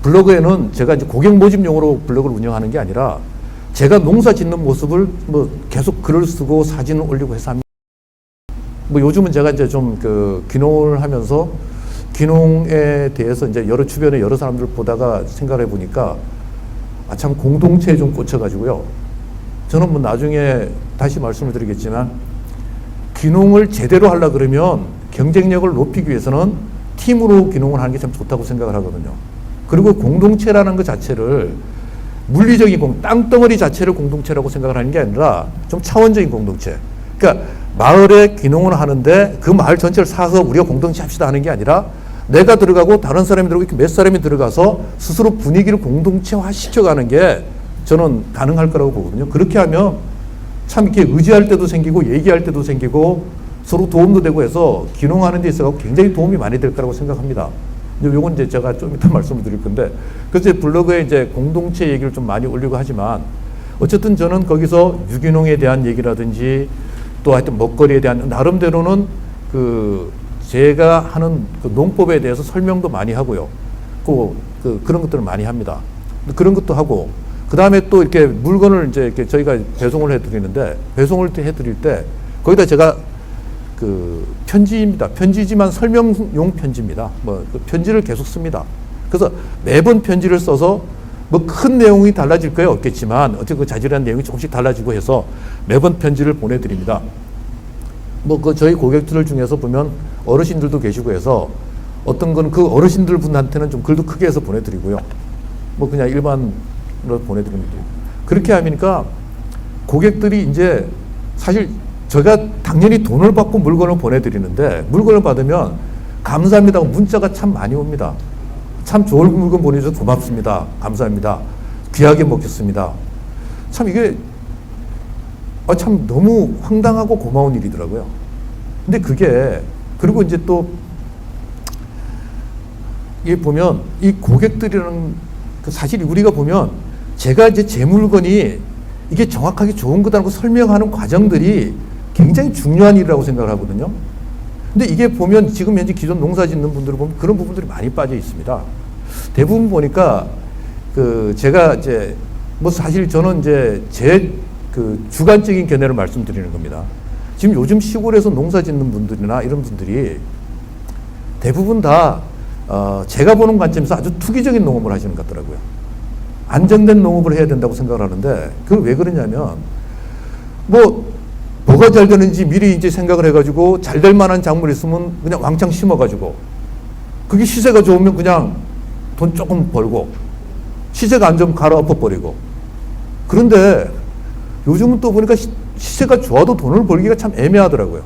S1: 블로그에는 제가 이제 고객 모집용으로 블로그를 운영하는 게 아니라 제가 농사 짓는 모습을 뭐 계속 글을 쓰고 사진을 올리고 해서 합니다. 뭐 요즘은 제가 이제 좀 귀농을 하면서 귀농에 대해서 이제 주변에 여러 사람들을 보다가 생각을 해보니까 참 공동체에 좀 꽂혀가지고요. 저는 뭐 나중에 다시 말씀을 드리겠지만 귀농을 제대로 하려 그러면 경쟁력을 높이기 위해서는 팀으로 귀농을 하는 게 참 좋다고 생각을 하거든요. 그리고 공동체라는 것 자체를 물리적인 땅덩어리 자체를 공동체라고 생각을 하는 게 아니라 좀 차원적인 공동체. 그러니까 마을에 귀농을 하는데 그 마을 전체를 사서 우리가 공동체 합시다 하는 게 아니라 내가 들어가고 다른 사람이 들어가고 이렇게 몇 사람이 들어가서 스스로 분위기를 공동체화 시켜가는 게 저는 가능할 거라고 보거든요. 그렇게 하면 참 이렇게 의지할 때도 생기고 얘기할 때도 생기고 서로 도움도 되고 해서 귀농하는 데 있어서 굉장히 도움이 많이 될 거라고 생각합니다. 요건 이제 제가 좀 이따 말씀을 드릴 건데 그래서 블로그에 이제 공동체 얘기를 좀 많이 올리고 하지만 어쨌든 저는 거기서 유기농에 대한 얘기라든지 또 하여튼 먹거리에 대한 나름대로는 제가 하는 농법에 대해서 설명도 많이 하고요. 그런 것들을 많이 합니다. 그런 것도 하고, 그 다음에 또 이렇게 물건을 이제 이렇게 저희가 배송을 해드리는데, 배송을 해드릴 때, 거기다 제가 편지입니다. 편지지만 설명용 편지입니다. 편지를 계속 씁니다. 그래서 매번 편지를 써서 큰 내용이 달라질 거예요. 없겠지만, 어쨌든 그 자질한 내용이 조금씩 달라지고 해서 매번 편지를 보내드립니다. 저희 고객들 중에서 보면 어르신들도 계시고 해서 어떤 건 그 어르신들 분한테는 좀 글도 크게 해서 보내드리고요. 그냥 일반으로 보내드립니다. 그렇게 하니까 고객들이 이제 사실 제가 당연히 돈을 받고 물건을 보내드리는데 물건을 받으면 감사합니다. 문자가 참 많이 옵니다. 참 좋은 물건 보내주셔서 고맙습니다. 감사합니다. 귀하게 먹겠습니다. 참 이게 참 너무 황당하고 고마운 일이더라고요. 근데 그리고 이제 또, 이게 보면, 이 고객들이라는, 사실 우리가 보면, 제가 이제 제 물건이 이게 정확하게 좋은 거다라고 설명하는 과정들이 굉장히 중요한 일이라고 생각을 하거든요. 근데 이게 보면 지금 현재 기존 농사 짓는 분들을 보면 그런 부분들이 많이 빠져 있습니다. 대부분 보니까, 제가 이제, 사실 저는 이제 제 주관적인 견해를 말씀드리는 겁니다. 지금 요즘 시골에서 농사 짓는 분들이나 이런 분들이 대부분 다 제가 보는 관점에서 아주 투기적인 농업을 하시는 것 같더라고요. 안정된 농업을 해야 된다고 생각을 하는데 그걸 왜 그러냐면 뭐가 잘 되는지 미리 이제 생각을 해가지고 잘 될 만한 작물이 있으면 그냥 왕창 심어가지고 그게 시세가 좋으면 그냥 돈 조금 벌고 시세가 안 좋으면 갈아 엎어버리고 그런데 요즘은 또 보니까 시세가 좋아도 돈을 벌기가 참 애매하더라고요.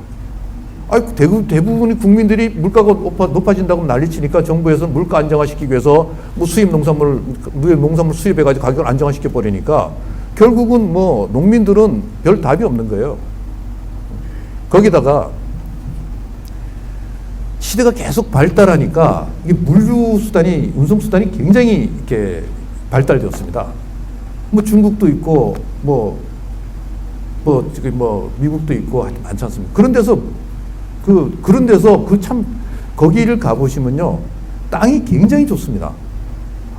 S1: 대부분의 국민들이 물가가 높아진다고 난리치니까 정부에서 물가 안정화시키기 위해서 농산물 수입해가지고 가격을 안정화시켜 버리니까 결국은 농민들은 별 답이 없는 거예요. 거기다가 시대가 계속 발달하니까 이게 물류 수단이, 운송 수단이 굉장히 이렇게 발달되었습니다. 뭐 중국도 있고 지금 미국도 있고 많지 않습니까? 그런 데서 참 거기를 가보시면요, 땅이 굉장히 좋습니다.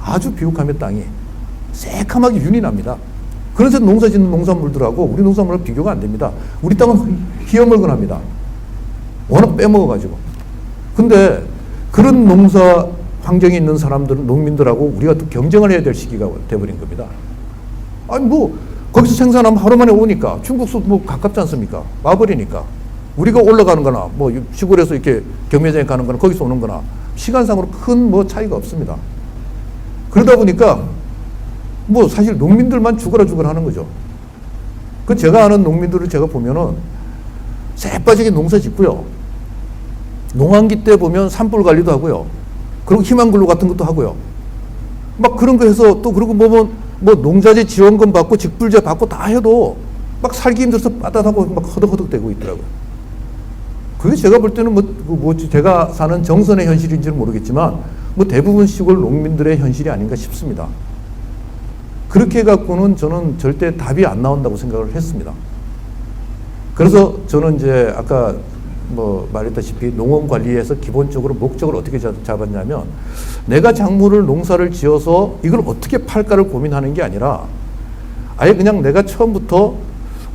S1: 아주 비옥하며 땅이 새카맣게 윤이 납니다. 그래서 농사 짓는 농산물들하고 우리 농산물하고 비교가 안 됩니다. 우리 땅은 희어멀건합니다. 워낙 빼먹어가지고. 근데 그런 농사 환경에 있는 사람들은, 농민들하고 우리가 또 경쟁을 해야 될 시기가 돼버린 겁니다. 아니 거기서 생산하면 하루 만에 오니까, 중국수 가깝지 않습니까? 와버리니까. 우리가 올라가는 거나 시골에서 이렇게 경매장에 가는 거나 거기서 오는 거나 시간상으로 큰 차이가 없습니다. 그러다 보니까 사실 농민들만 죽어라 하는 거죠. 제가 아는 농민들을 제가 보면은 새빠지게 농사 짓고요. 농한기 때 보면 산불 관리도 하고요. 그리고 희망근로 같은 것도 하고요. 그런 거 해서 또 그리고 농자재 지원금 받고 직불제 받고 다 해도 살기 힘들어서 빠듯하고 허덕허덕대고 있더라고요. 그게 제가 볼 때는 제가 사는 정선의 현실인지는 모르겠지만 대부분 시골 농민들의 현실이 아닌가 싶습니다. 그렇게 해갖고는 저는 절대 답이 안 나온다고 생각을 했습니다. 그래서 저는 이제 아까 말했다시피 농원 관리에서 기본적으로 목적을 어떻게 잡았냐면, 내가 농사를 지어서 이걸 어떻게 팔까를 고민하는 게 아니라 아예 그냥 내가 처음부터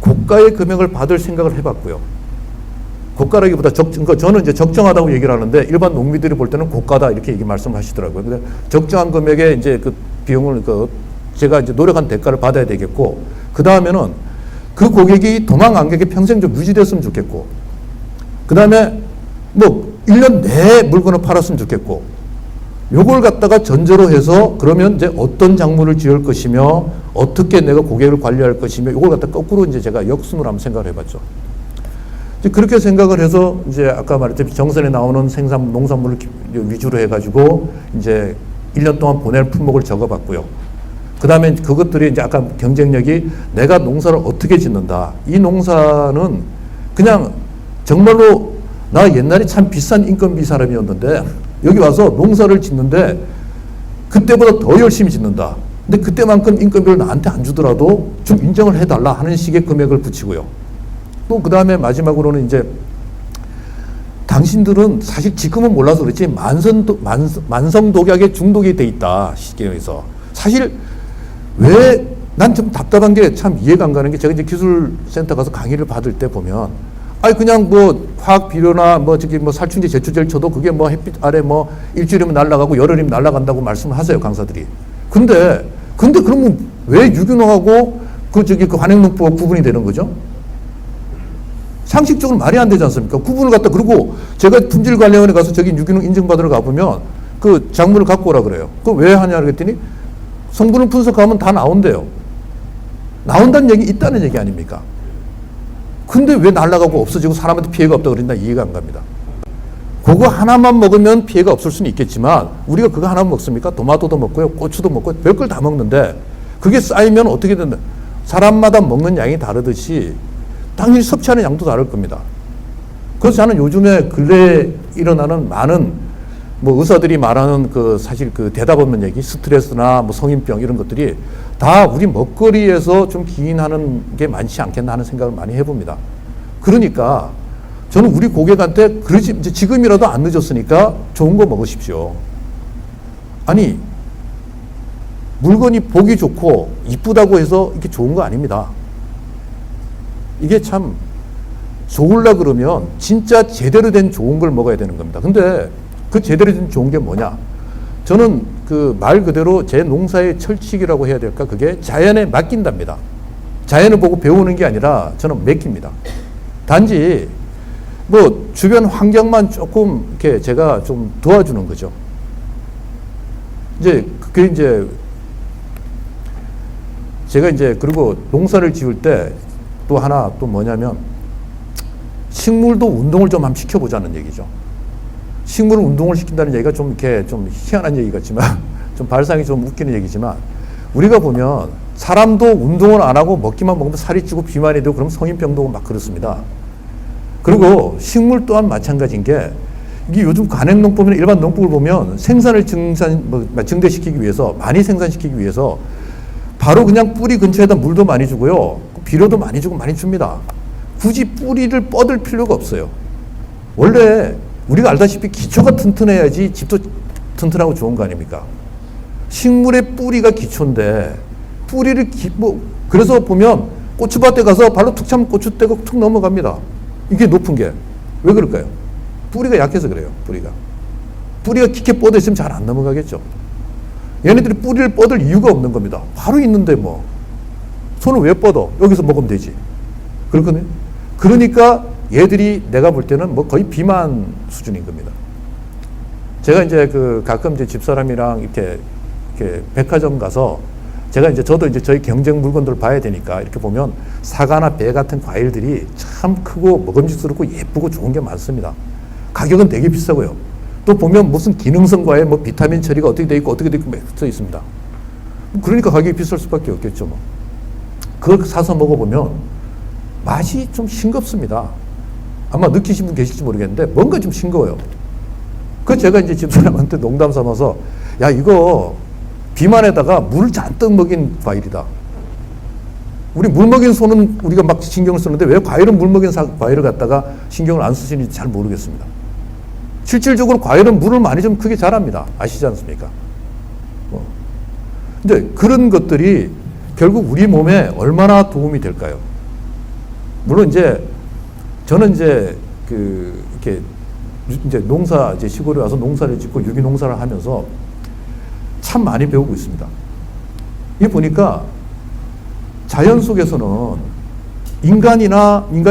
S1: 고가의 금액을 받을 생각을 해봤고요. 고가라기보다 저는 이제 적정하다고 얘기를 하는데 일반 농민들이 볼 때는 고가다 이렇게 말씀하시더라고요. 근데 적정한 금액의 이제 그 비용을 제가 이제 노력한 대가를 받아야 되겠고, 그 다음에는 그 고객이 도망 안 가게 평생 좀 유지됐으면 좋겠고, 그 다음에 1년 내에 물건을 팔았으면 좋겠고, 요걸 갖다가 전제로 해서 그러면 이제 어떤 작물을 지을 것이며 어떻게 내가 고객을 관리할 것이며 요걸 갖다 거꾸로 이제 제가 역순으로 한번 생각을 해봤죠. 이제 그렇게 생각을 해서 이제 아까 말했듯이 정선에 나오는 농산물을 위주로 해가지고 이제 1년 동안 보낼 품목을 적어봤고요. 그 다음에 그것들이 이제 아까 경쟁력이 내가 농사를 어떻게 짓는다. 이 농사는 그냥 정말로 나 옛날에 참 비싼 인건비 사람이었는데 여기 와서 농사를 짓는데 그때보다 더 열심히 짓는다. 근데 그때만큼 인건비를 나한테 안 주더라도 좀 인정을 해달라 하는 식의 금액을 붙이고요. 또 그 다음에 마지막으로는 이제 당신들은 사실 지금은 몰라서 그렇지 만성독약에 중독이 돼 있다 시계에서. 사실 왜 난 좀 답답한 게 참 이해가 안 가는 게, 제가 이제 기술센터 가서 강의를 받을 때 보면 그냥 화학 비료나 살충제 제초제를 쳐도 그게 햇빛 아래 일주일이면 날아가고 열흘이면 날아간다고 말씀을 하세요, 강사들이. 근데 그러면 왜 유기농하고 그 관행농법과 구분이 되는 거죠? 상식적으로 말이 안 되지 않습니까? 구분을 갖다, 그리고 제가 품질관리원에 가서 저기 유기농 인증받으러 가보면 그 작물을 갖고 오라 그래요. 그거 왜 하냐 그랬더니 성분을 분석하면 다 나온대요. 나온다는 얘기 있다는 얘기 아닙니까? 근데 왜 날아가고 없어지고 사람한테 피해가 없다 그런다, 이해가 안 갑니다. 그거 하나만 먹으면 피해가 없을 수는 있겠지만 우리가 그거 하나만 먹습니까? 토마토도 먹고요, 고추도 먹고 별걸 다 먹는데 그게 쌓이면 어떻게 된다? 사람마다 먹는 양이 다르듯이 당연히 섭취하는 양도 다를 겁니다. 그래서 저는 요즘에 근래에 일어나는 많은 의사들이 말하는 사실 대답 없는 얘기, 스트레스나 성인병 이런 것들이 다 우리 먹거리에서 좀 기인하는 게 많지 않겠나 하는 생각을 많이 해봅니다. 그러니까 저는 우리 고객한테 이제 지금이라도 안 늦었으니까 좋은 거 먹으십시오. 아니, 물건이 보기 좋고 이쁘다고 해서 이게 좋은 거 아닙니다. 이게 참 좋으려 그러면 진짜 제대로 된 좋은 걸 먹어야 되는 겁니다. 근데 그 제대로 된 좋은 게 뭐냐? 저는 말 그대로 제 농사의 철칙이라고 해야 될까? 그게 자연에 맡긴답니다. 자연을 보고 배우는 게 아니라 저는 맡깁니다. 단지 주변 환경만 조금 이렇게 제가 좀 도와주는 거죠. 제가 그리고 농사를 지을 때 또 하나 또 뭐냐면 식물도 운동을 좀 한번 시켜보자는 얘기죠. 식물을 운동을 시킨다는 얘기가 좀 이렇게 좀 희한한 얘기 같지만 좀 발상이 좀 웃기는 얘기지만, 우리가 보면 사람도 운동을 안 하고 먹기만 먹으면 살이 찌고 비만이 되고 그럼 성인병도 오고 막 그렇습니다. 그리고 식물 또한 마찬가지인 게 이게 요즘 관행농법이나 일반 농법을 보면 생산을 증대시키기 위해서, 많이 생산시키기 위해서 바로 그냥 뿌리 근처에다 물도 많이 주고요. 비료도 많이 주고 많이 줍니다. 굳이 뿌리를 뻗을 필요가 없어요. 원래 우리가 알다시피 기초가 튼튼해야지 집도 튼튼하고 좋은 거 아닙니까? 식물의 뿌리가 기초인데 뿌리를 그래서 보면 고추밭에 가서 발로 툭 차면 고추대가 툭 넘어갑니다. 이게 높은 게. 왜 그럴까요? 뿌리가 약해서 그래요. 뿌리가 깊게 뻗어 있으면 잘 안 넘어가겠죠. 얘네들이 뿌리를 뻗을 이유가 없는 겁니다. 바로 있는데 뭐 손을 왜 뻗어? 여기서 먹으면 되지. 그렇거든요. 그러니까 얘들이 내가 볼 때는 뭐 거의 비만 수준인 겁니다. 제가 이제 가끔 이제 집사람이랑 이렇게 백화점 가서 저도 이제 저희 경쟁 물건들을 봐야 되니까 이렇게 보면 사과나 배 같은 과일들이 참 크고 먹음직스럽고 예쁘고 좋은 게 많습니다. 가격은 되게 비싸고요. 또 보면 무슨 기능성 과일, 뭐 비타민 처리가 어떻게 돼 있고 어떻게 돼 있고 써 있습니다. 그러니까 가격이 비쌀 수밖에 없겠죠. 뭐. 그걸 사서 먹어보면 맛이 좀 싱겁습니다. 아마 느끼신 분 계실지 모르겠는데 뭔가 좀 싱거워요. 그래서 제가 이제 집사람한테 농담 삼아서 야 이거 비만에다가 물 잔뜩 먹인 과일이다. 우리 물 먹인 소는 우리가 막 신경을 쓰는데 왜 과일은 물 먹인 과일을 갖다가 신경을 안 쓰시는지 잘 모르겠습니다. 실질적으로 과일은 물을 많이 좀 크게 자랍니다. 아시지 않습니까? 근데 그런 것들이 결국 우리 몸에 얼마나 도움이 될까요? 물론 이제 저는 이제 이렇게 이제 시골에 와서 농사를 짓고 유기농사를 하면서 참 많이 배우고 있습니다. 이 보니까 자연 속에서는 인간이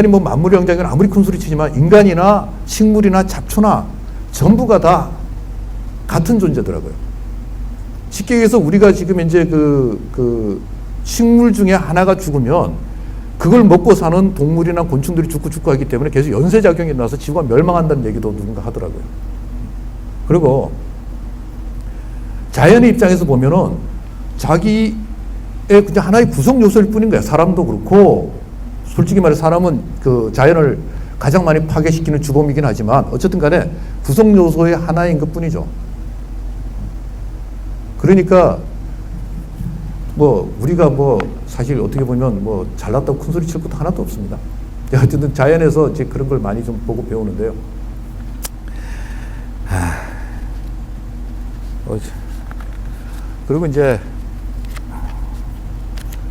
S1: 뭐 만물의 영장이나 아무리 큰 소리 치지만 인간이나 식물이나 잡초나 전부가 다 같은 존재더라고요. 쉽게 얘기해서 우리가 지금 이제 식물 중에 하나가 죽으면 그걸 먹고 사는 동물이나 곤충들이 죽고 하기 때문에 계속 연쇄작용이 나서 지구가 멸망한다는 얘기도 누군가 하더라고요. 그리고 자연의 입장에서 보면은 자기의 그냥 하나의 구성 요소일 뿐인 거야. 사람도 그렇고, 솔직히 말해 사람은 자연을 가장 많이 파괴시키는 주범이긴 하지만 어쨌든 간에 구성 요소의 하나인 것 뿐이죠. 그러니까 우리가 사실 어떻게 보면 잘났다고 큰 소리 칠 것도 하나도 없습니다. 어쨌든 자연에서 이제 그런 걸 많이 좀 보고 배우는데요. 그리고 이제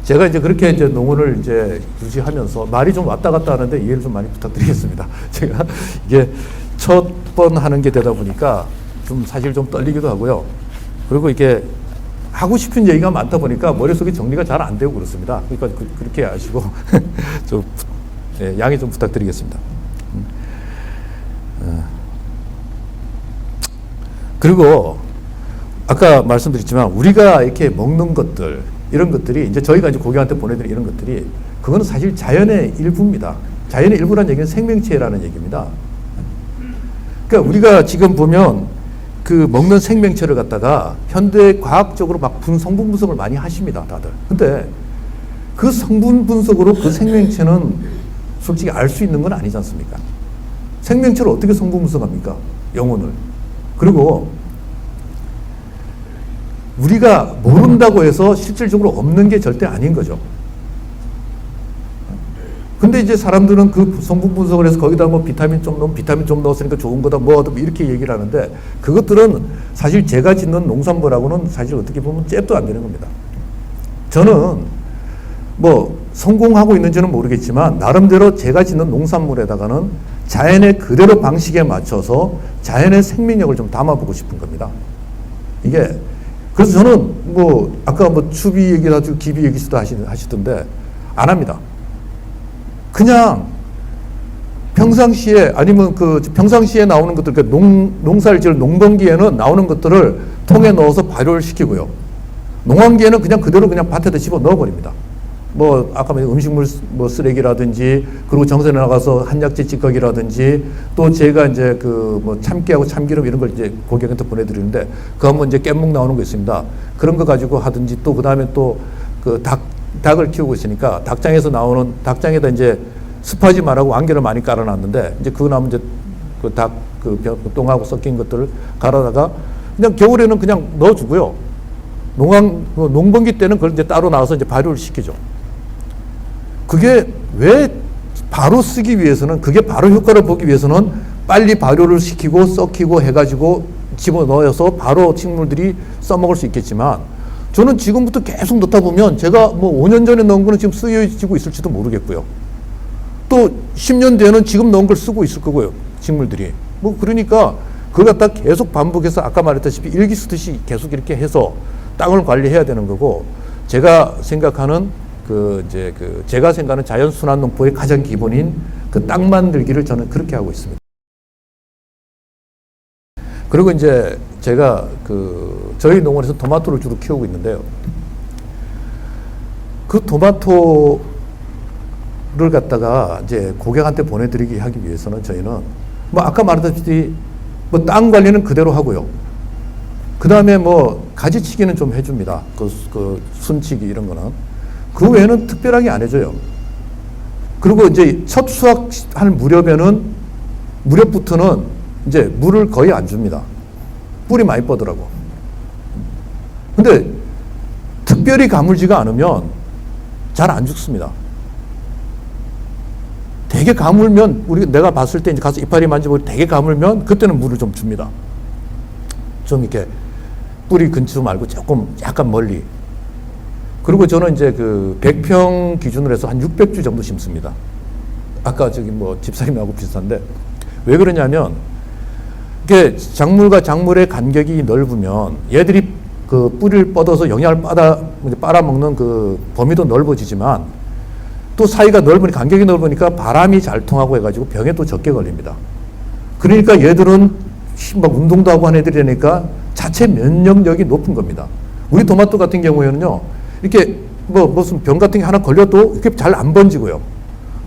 S1: 제가 이제 그렇게 이제 농원을 이제 유지하면서 말이 좀 왔다 갔다 하는데 이해를 좀 많이 부탁드리겠습니다. 제가 이게 첫 번 하는 게 되다 보니까 좀 사실 좀 떨리기도 하고요. 그리고 이게 하고 싶은 얘기가 많다 보니까 머릿속에 정리가 잘 안 되고 그렇습니다. 그러니까 그렇게 아시고 좀 양해 좀 부탁드리겠습니다. 그리고 아까 말씀드렸지만 우리가 이렇게 먹는 것들 이런 것들이 이제 저희가 이제 고객한테 보내드린 이런 것들이 그거는 사실 자연의 일부입니다. 자연의 일부라는 얘기는 생명체라는 얘기입니다. 그러니까 우리가 지금 보면 먹는 생명체를 갖다가 현대 과학적으로 막 성분 분석을 많이 하십니다, 다들. 근데 그 성분 분석으로 그 생명체는 솔직히 알 수 있는 건 아니지 않습니까? 생명체를 어떻게 성분 분석합니까? 영혼을. 그리고 우리가 모른다고 해서 실질적으로 없는 게 절대 아닌 거죠. 근데 이제 사람들은 그 성분 분석을 해서 거기다 비타민 좀 넣었으니까 좋은 거다, 이렇게 얘기를 하는데 그것들은 사실 제가 짓는 농산물하고는 사실 어떻게 보면 잽도 안 되는 겁니다. 저는 성공하고 있는지는 모르겠지만 나름대로 제가 짓는 농산물에다가는 자연의 그대로 방식에 맞춰서 자연의 생명력을 좀 담아보고 싶은 겁니다. 이게 그래서 저는 아까 추비 얘기도 기비 얘기도 하시던데 안 합니다. 그냥 평상시에 아니면 평상시에 나오는 것들, 농사를 지을 농번기에는 나오는 것들을 통에 넣어서 발효를 시키고요. 농한기에는 그냥 그대로 그냥 밭에다 집어 넣어버립니다. 아까 음식물 쓰레기라든지, 그리고 정선에 나가서 한약재 찌꺼기라든지, 또 제가 이제 참깨하고 참기름 이런 걸 이제 고객한테 보내드리는데, 그거 한번 이제 깻묵 나오는 거 있습니다. 그런 거 가지고 하든지, 또 그 다음에 또 닭을 키우고 있으니까 닭장에다 이제 습하지 말라고 안개를 많이 깔아놨는데, 이제 그거 나오면 이제 그 똥하고 섞인 것들을 갈아다가 그냥 겨울에는 그냥 넣어주고요. 농번기 때는 그걸 이제 따로 나와서 이제 발효를 시키죠. 그게 왜 바로 쓰기 위해서는, 그게 바로 효과를 보기 위해서는 빨리 발효를 시키고 썩히고 해가지고 집어넣어서 바로 식물들이 써먹을 수 있겠지만, 저는 지금부터 계속 넣다 보면 제가 뭐 5년 전에 넣은 거는 지금 쓰여지고 있을지도 모르겠고요. 또 10년 뒤에는 지금 넣은 걸 쓰고 있을 거고요, 식물들이. 뭐 그러니까 그걸 갖다 계속 반복해서 아까 말했다시피 일기 쓰듯이 계속 이렇게 해서 땅을 관리해야 되는 거고, 제가 생각하는 제가 생각하는 자연순환 농법의 가장 기본인 그 땅 만들기를 저는 그렇게 하고 있습니다. 그리고 이제 제가 저희 농원에서 토마토를 주로 키우고 있는데요. 그 토마토를 갖다가 이제 고객한테 보내드리기 하기 위해서는 저희는 뭐 아까 말했다시피 뭐 땅 관리는 그대로 하고요. 그 다음에 뭐 가지치기는 좀 해줍니다. 그 순치기 이런 거는. 그 외에는 특별하게 안 해줘요. 그리고 이제 첫 수확할 무렵부터는 이제 물을 거의 안 줍니다. 뿌리 많이 뻗으라고. 근데 특별히 가물지가 않으면 잘 안 죽습니다. 되게 가물면, 내가 봤을 때 이제 가서 이파리 만져보고 되게 가물면 그때는 물을 좀 줍니다. 좀 이렇게 뿌리 근처 말고 조금 약간 멀리. 그리고 저는 이제 100평 기준으로 해서 한 600주 정도 심습니다. 아까 저기 뭐 집사님하고 비슷한데, 왜 그러냐면 이게 작물과 작물의 간격이 넓으면 얘들이 그 뿌리를 뻗어서 영양을 빨아먹는 그 범위도 넓어지지만, 또 사이가 넓으니, 간격이 넓으니까 바람이 잘 통하고 해가지고 병에 또 적게 걸립니다. 그러니까 얘들은 막 운동도 하고 하는 애들이니까 자체 면역력이 높은 겁니다. 우리 토마토 같은 경우에는요, 이렇게 무슨 병 같은 게 하나 걸려도 이렇게 잘 안 번지고요.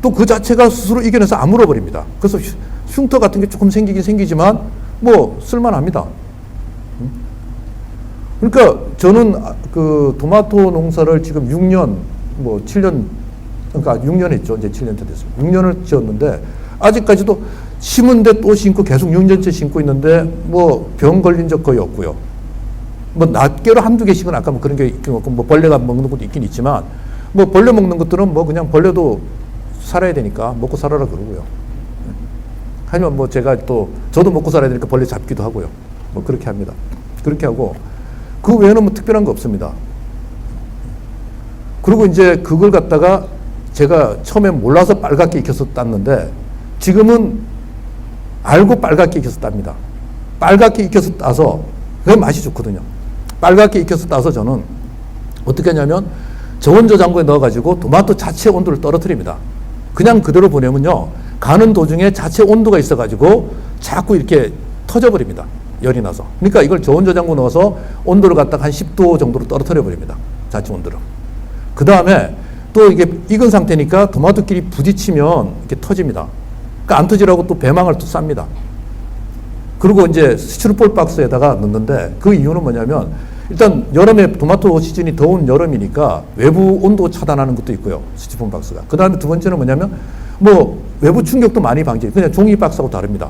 S1: 또 그 자체가 스스로 이겨내서 아물어 버립니다. 그래서 흉터 같은 게 조금 생기긴 생기지만 뭐 쓸만합니다. 그러니까 저는 그 토마토 농사를 지금 6년, 뭐 7년, 그러니까 6년 했죠. 이제 7년째 됐어요. 6년을 지었는데 아직까지도 심은데 또 심고 계속 6년째 심고 있는데 뭐 병 걸린 적 거의 없고요. 뭐 낱개로 한두 개씩은 아까 뭐 그런 게 있긴 없고, 뭐 벌레가 먹는 것도 있긴 있지만, 뭐 벌레 먹는 것들은 뭐 그냥 벌레도 살아야 되니까 먹고 살아라 그러고요. 하지만 뭐 제가 또 저도 먹고 살아야 되니까 벌레 잡기도 하고요. 뭐 그렇게 합니다. 그렇게 하고 그 외에는 뭐 특별한 거 없습니다. 그리고 이제 그걸 갖다가 제가 처음에 몰라서 빨갛게 익혀서 땄는데, 지금은 알고 빨갛게 익혀서 땁니다. 빨갛게 익혀서 따서 그게 맛이 좋거든요. 빨갛게 익혀서 따서 저는 어떻게 하냐면 저온저장고에 넣어가지고 토마토 자체 온도를 떨어뜨립니다. 그냥 그대로 보내면요, 가는 도중에 자체 온도가 있어가지고 자꾸 이렇게 터져버립니다. 열이 나서. 그러니까 이걸 저온저장고 넣어서 온도를 갖다가 한 10도 정도로 떨어뜨려 버립니다. 자체 온도를. 그 다음에 또 이게 익은 상태니까 토마토끼리 부딪히면 이렇게 터집니다. 그러니까 안 터지라고 또 배망을 또 쌉니다. 그리고 이제 스티로폼 박스에다가 넣는데, 그 이유는 뭐냐면 일단 여름에 토마토 시즌이 더운 여름이니까 외부 온도 차단하는 것도 있고요. 스티로폼 박스가. 그 다음에 두 번째는 뭐냐면 뭐 외부 충격도 많이 방지. 그냥 종이 박스하고 다릅니다.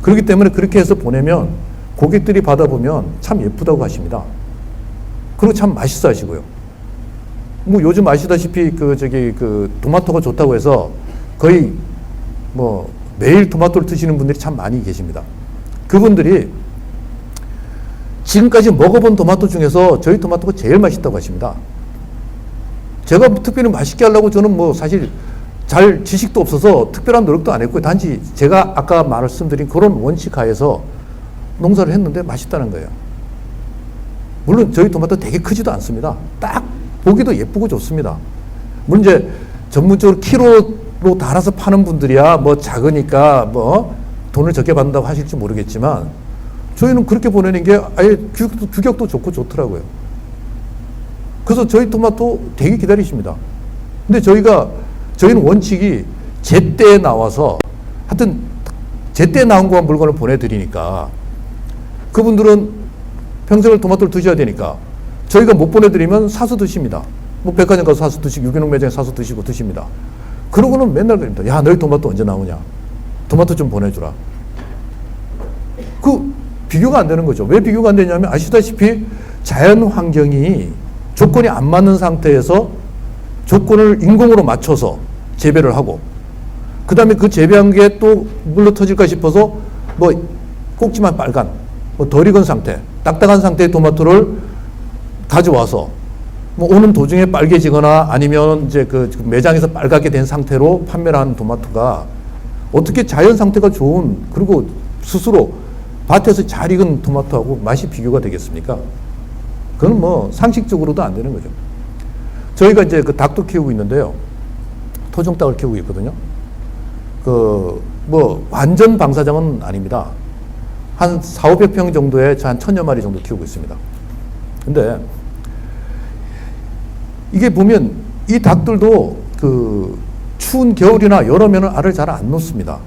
S1: 그렇기 때문에 그렇게 해서 보내면 고객들이 받아보면 참 예쁘다고 하십니다. 그리고 참 맛있어 하시고요. 뭐 요즘 아시다시피 토마토가 좋다고 해서 거의 뭐 매일 토마토를 드시는 분들이 참 많이 계십니다. 그분들이 지금까지 먹어본 토마토 중에서 저희 토마토가 제일 맛있다고 하십니다. 제가 특별히 맛있게 하려고 저는 뭐 사실 잘 지식도 없어서 특별한 노력도 안 했고요. 단지 제가 아까 말씀드린 그런 원칙 하에서 농사를 했는데 맛있다는 거예요. 물론 저희 토마토 되게 크지도 않습니다. 딱 보기도 예쁘고 좋습니다. 물론 이제 전문적으로 키로로 달아서 파는 분들이야 뭐 작으니까 뭐 돈을 적게 받는다고 하실지 모르겠지만, 저희는 그렇게 보내는 게 아예 규격도 좋고 좋더라고요. 그래서 저희 토마토 되게 기다리십니다. 근데 저희는 원칙이 제때에 나와서, 하여튼 제때에 나온 거 물건을 보내드리니까 그분들은 평생을 토마토를 드셔야 되니까 저희가 못 보내드리면 사서 드십니다. 뭐 백화점 가서 사서 드시고 유기농 매장에 사서 드시고 드십니다. 그러고는 맨날 그럽니다. 야, 너희 토마토 언제 나오냐? 토마토 좀 보내주라. 그 비교가 안 되는 거죠. 왜 비교가 안 되냐면 아시다시피 자연 환경이 조건이 안 맞는 상태에서 조건을 인공으로 맞춰서 재배를 하고 그 다음에 그 재배한 게 또 물러 터질까 싶어서 뭐 꼭지만 빨간 뭐 덜 익은 상태, 딱딱한 상태의 토마토를 가져와서 뭐 오는 도중에 빨개지거나 아니면 이제 그 매장에서 빨갛게 된 상태로 판매를 하는 토마토가 어떻게 자연 상태가 좋은 그리고 스스로 밭에서 잘 익은 토마토하고 맛이 비교가 되겠습니까? 그건 뭐 상식적으로도 안 되는 거죠. 저희가 이제 그 닭도 키우고 있는데요. 토종닭을 키우고 있거든요. 그 뭐 완전 방사장은 아닙니다. 한 4,500평 정도에 한 1,000여 마리 정도 키우고 있습니다. 근데 이게 보면 이 닭들도 그 추운 겨울이나 여름에는 알을 잘 안 놓습니다.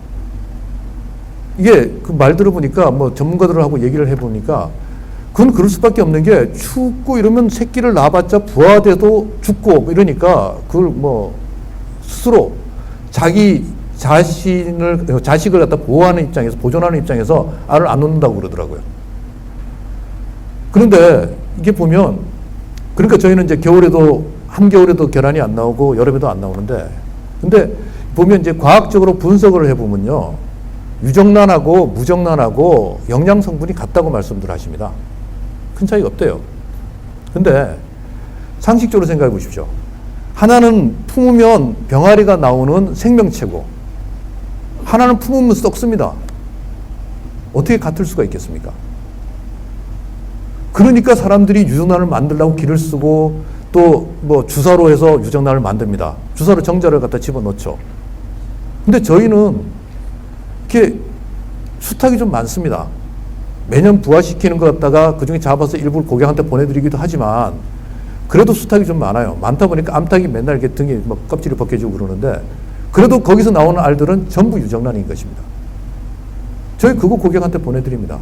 S1: 이게 그 말 들어보니까 뭐 전문가들하고 얘기를 해보니까 그건 그럴 수밖에 없는 게 춥고 이러면 새끼를 낳아봤자 부화돼도 죽고 뭐 이러니까 그걸 뭐 스스로 자기 자식을 갖다 보호하는 입장에서 보존하는 입장에서 알을 안 놓는다고 그러더라고요. 그런데 이게 보면 그러니까 저희는 이제 겨울에도 한겨울에도 계란이 안 나오고 여름에도 안 나오는데 근데 보면 이제 과학적으로 분석을 해보면요. 유정란하고 무정란하고 영양 성분이 같다고 말씀들 하십니다. 큰 차이가 없대요. 근데 상식적으로 생각해 보십시오. 하나는 품으면 병아리가 나오는 생명체고 하나는 품으면 썩습니다. 어떻게 같을 수가 있겠습니까? 그러니까 사람들이 유정란을 만들려고 기를 쓰고 또 뭐 주사로 해서 유정란을 만듭니다. 주사로 정자를 갖다 집어넣죠. 근데 저희는 이렇게 수탉이 좀 많습니다. 매년 부화시키는 것 갖다가 그중에 잡아서 일부 고객한테 보내드리기도 하지만 그래도 수탉이 좀 많아요. 많다 보니까 암탉이 맨날 이렇게 등에 뭐 껍질을 벗겨주고 그러는데 그래도 거기서 나오는 알들은 전부 유정란인 것입니다. 저희 그거 고객한테 보내드립니다.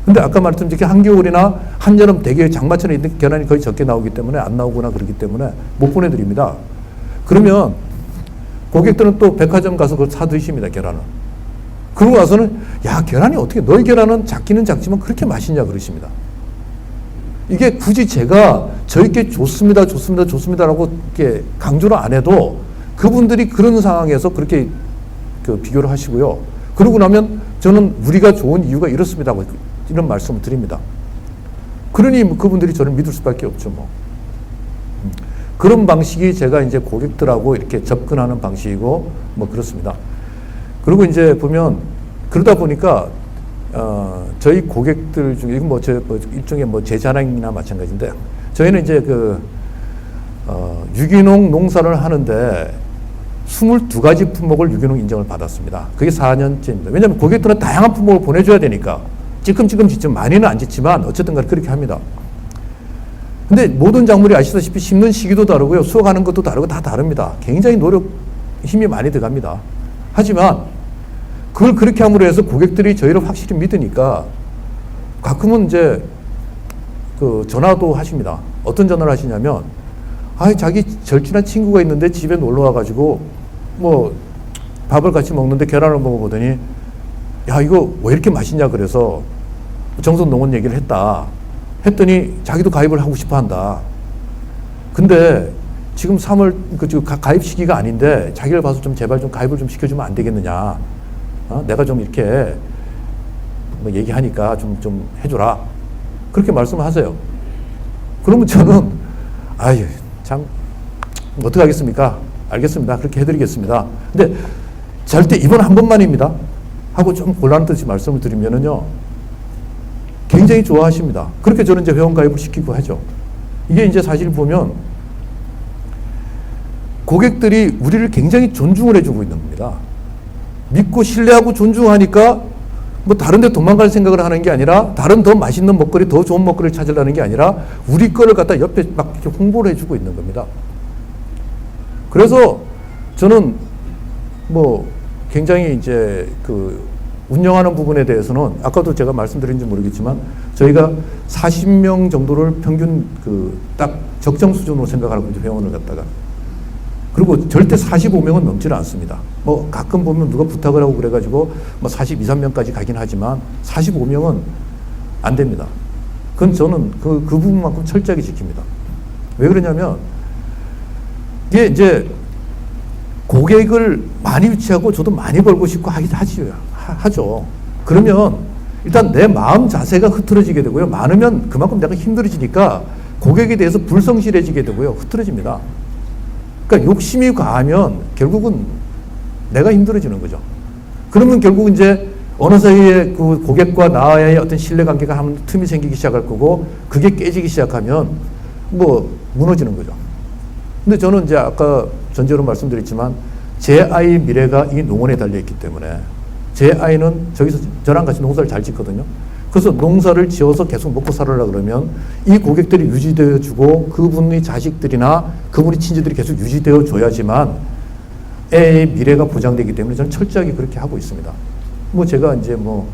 S1: 근데 아까 말씀드린 한겨울이나 한여름 대개 장마철에 있는 계란이 거의 적게 나오기 때문에 안 나오거나 그렇기 때문에 못 보내드립니다. 그러면 고객들은 또 백화점 가서 그걸 사 드십니다, 계란을. 그러고 나서는 야, 계란이 어떻게 너희 계란은 작기는 작지만 그렇게 맛있냐 그러십니다. 이게 굳이 제가 저희께 좋습니다, 좋습니다, 좋습니다라고 이렇게 강조를 안 해도 그분들이 그런 상황에서 그렇게 그 비교를 하시고요. 그러고 나면 저는 우리가 좋은 이유가 이렇습니다. 이런 말씀을 드립니다. 그러니 뭐 그분들이 저를 믿을 수밖에 없죠, 뭐. 그런 방식이 제가 이제 고객들하고 이렇게 접근하는 방식이고 뭐 그렇습니다. 그리고 이제 보면 그러다 보니까 저희 고객들 중에 이건 뭐 일종의 뭐 제 자랑이나 마찬가지인데 저희는 이제 그 유기농 농사를 하는데 22가지 품목을 유기농 인정을 받았습니다. 그게 4년째입니다. 왜냐하면 고객들은 다양한 품목을 보내줘야 되니까 찔끔찔끔 짓지만 많이는 안 짓지만 어쨌든 간에 그렇게 합니다. 근데 모든 작물이 아시다시피 심는 시기도 다르고요. 수확하는 것도 다르고 다 다릅니다. 굉장히 힘이 많이 들어갑니다. 하지만 그걸 그렇게 함으로 해서 고객들이 저희를 확실히 믿으니까 가끔은 이제 그 전화도 하십니다. 어떤 전화를 하시냐면 자기 절친한 친구가 있는데 집에 놀러 와가지고 뭐 밥을 같이 먹는데 계란을 먹어보더니 야, 이거 왜 이렇게 맛있냐 그래서 정선농원 얘기를 했더니 자기도 가입을 하고 싶어 한다. 근데 지금 3월 지금 가입 시기가 아닌데 자기를 봐서 좀 제발 좀 가입을 좀 시켜주면 안 되겠느냐. 내가 좀 이렇게 뭐 얘기하니까 좀 해줘라. 그렇게 말씀을 하세요. 그러면 저는 아유 참 어떻게 하겠습니까? 알겠습니다. 그렇게 해드리겠습니다. 근데 절대 이번 한 번만입니다. 하고 좀 곤란한 듯이 말씀을 드리면은요. 굉장히 좋아하십니다. 그렇게 저는 이제 회원 가입을 시키고 하죠. 이게 이제 사실 보면 고객들이 우리를 굉장히 존중을 해주고 있는 겁니다. 믿고 신뢰하고 존중하니까 뭐 다른 데 도망갈 생각을 하는 게 아니라 다른 더 맛있는 먹거리, 더 좋은 먹거리를 찾으려는 게 아니라 우리 거를 갖다 옆에 막 이렇게 홍보를 해주고 있는 겁니다. 그래서 저는 뭐 굉장히 이제 그 운영하는 부분에 대해서는 아까도 제가 말씀드린지 모르겠지만 저희가 40명 정도를 평균 그 딱 적정 수준으로 생각하고 이제 회원을 갖다가 그리고 절대 45명은 넘지는 않습니다. 뭐 가끔 보면 누가 부탁을 하고 그래가지고 뭐 42, 3명까지 가긴 하지만 45명은 안 됩니다. 그건 저는 그 부분만큼 철저하게 지킵니다. 왜 그러냐면 이게 이제 고객을 많이 유치하고 저도 많이 벌고 싶고 하죠. 그러면 일단 내 마음 자세가 흐트러지게 되고요. 많으면 그만큼 내가 힘들어지니까 고객에 대해서 불성실해지게 되고요. 흐트러집니다. 그러니까 욕심이 과하면 결국은 내가 힘들어지는 거죠. 그러면 결국 이제 어느 사이에 그 고객과 나의 어떤 신뢰관계가 한 틈이 생기기 시작할 거고 그게 깨지기 시작하면 뭐 무너지는 거죠. 근데 저는 이제 아까 전제로 말씀드렸지만 제 아이의 미래가 이 농원에 달려있기 때문에 제 아이는 저기서 저랑 같이 농사를 잘 짓거든요. 그래서 농사를 지어서 계속 먹고 살으려고 그러면 이 고객들이 유지되어 주고 그분의 자식들이나 그분의 친지들이 계속 유지되어 줘야지만 애의 미래가 보장되기 때문에 저는 철저하게 그렇게 하고 있습니다. 뭐 제가 이제 뭐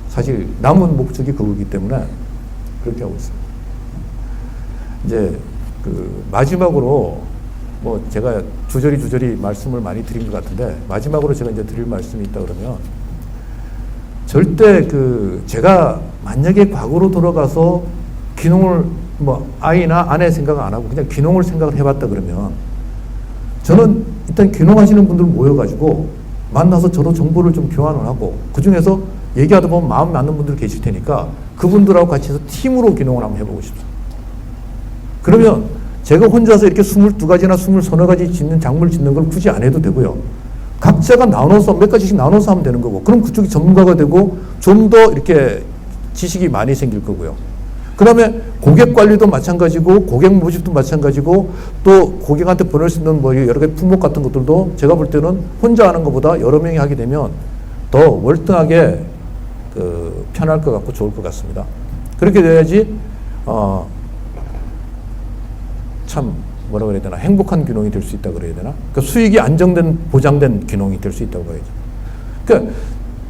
S1: 사실 남은 목적이 그거기 때문에 그렇게 하고 있습니다. 이제 그 마지막으로 뭐 제가 주저리 말씀을 많이 드린 것 같은데 마지막으로 제가 이제 드릴 말씀이 있다 그러면 절대 그 제가 만약에 과거로 돌아가서 귀농을 뭐 아이나 아내 생각 안 하고 그냥 귀농을 생각을 해봤다 그러면 저는 일단 귀농하시는 분들 모여가지고 만나서 저도 정보를 좀 교환을 하고 그 중에서 얘기하다 보면 마음 맞는 분들 계실 테니까 그분들하고 같이 해서 팀으로 귀농을 한번 해보고 싶습니다. 그러면 제가 혼자서 이렇게 22가지나 23가지 짓는 작물 짓는 걸 굳이 안 해도 되고요. 각자가 나눠서 몇 가지씩 나눠서 하면 되는 거고 그럼 그쪽이 전문가가 되고 좀 더 이렇게 지식이 많이 생길 거고요. 그 다음에 고객 관리도 마찬가지고 고객 모집도 마찬가지고 또 고객한테 보낼 수 있는 뭐 여러 가지 품목 같은 것들도 제가 볼 때는 혼자 하는 것보다 여러 명이 하게 되면 더 월등하게 그 편할 것 같고 좋을 것 같습니다. 그렇게 돼야지 참 뭐라 그래야 되나 행복한 귀농이 될 수 있다 그래야 되나 그러니까 수익이 안정된 보장된 귀농이 될 수 있다고 봐야죠. 그러니까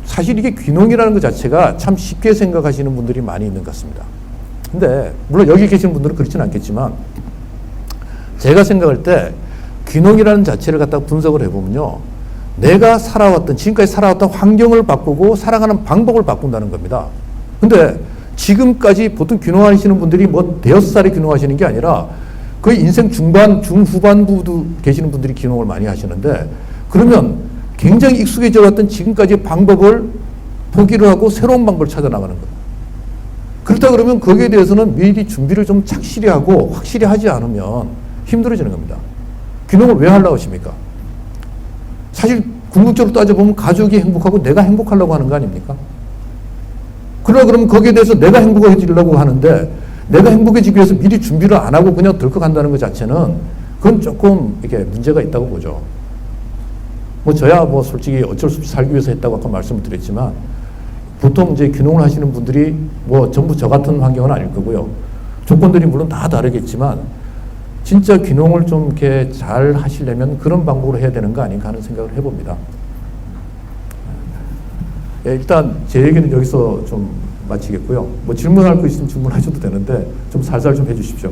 S1: 사실 이게 귀농이라는 것 자체가 참 쉽게 생각하시는 분들이 많이 있는 것 같습니다. 근데 물론 여기 계시는 분들은 그렇지는 않겠지만 제가 생각할 때 귀농이라는 자체를 갖다가 분석을 해보면요. 내가 살아왔던 지금까지 살아왔던 환경을 바꾸고 살아가는 방법을 바꾼다는 겁니다. 근데 지금까지 보통 귀농하시는 분들이 뭐 대여섯 살에 귀농하시는 게 아니라 거의 인생 중후반부도 계시는 분들이 귀농을 많이 하시는데 그러면 굉장히 익숙해져 왔던 지금까지의 방법을 포기를 하고 새로운 방법을 찾아 나가는 거예요. 그렇다 그러면 거기에 대해서는 미리 준비를 좀 착실히 하고 확실히 하지 않으면 힘들어지는 겁니다. 귀농을 왜 하려고 하십니까? 사실 궁극적으로 따져보면 가족이 행복하고 내가 행복하려고 하는 거 아닙니까? 그러면 거기에 대해서 내가 행복해지려고 하는데 내가 행복해지기 위해서 미리 준비를 안 하고 그냥 덜컥한다는 것 자체는 그건 조금 이게 문제가 있다고 보죠. 뭐 저야 뭐 솔직히 어쩔 수 없이 살기 위해서 했다고 아까 말씀을 드렸지만 보통 이제 귀농을 하시는 분들이 뭐 전부 저 같은 환경은 아닐 거고요. 조건들이 물론 다 다르겠지만 진짜 귀농을 좀 이렇게 잘 하시려면 그런 방법으로 해야 되는 거 아닌가 하는 생각을 해봅니다. 예, 일단 제 얘기는 여기서 좀 마치겠고요. 뭐 질문할 거 있으면 질문하셔도 되는데 좀 살살 좀 해주십시오.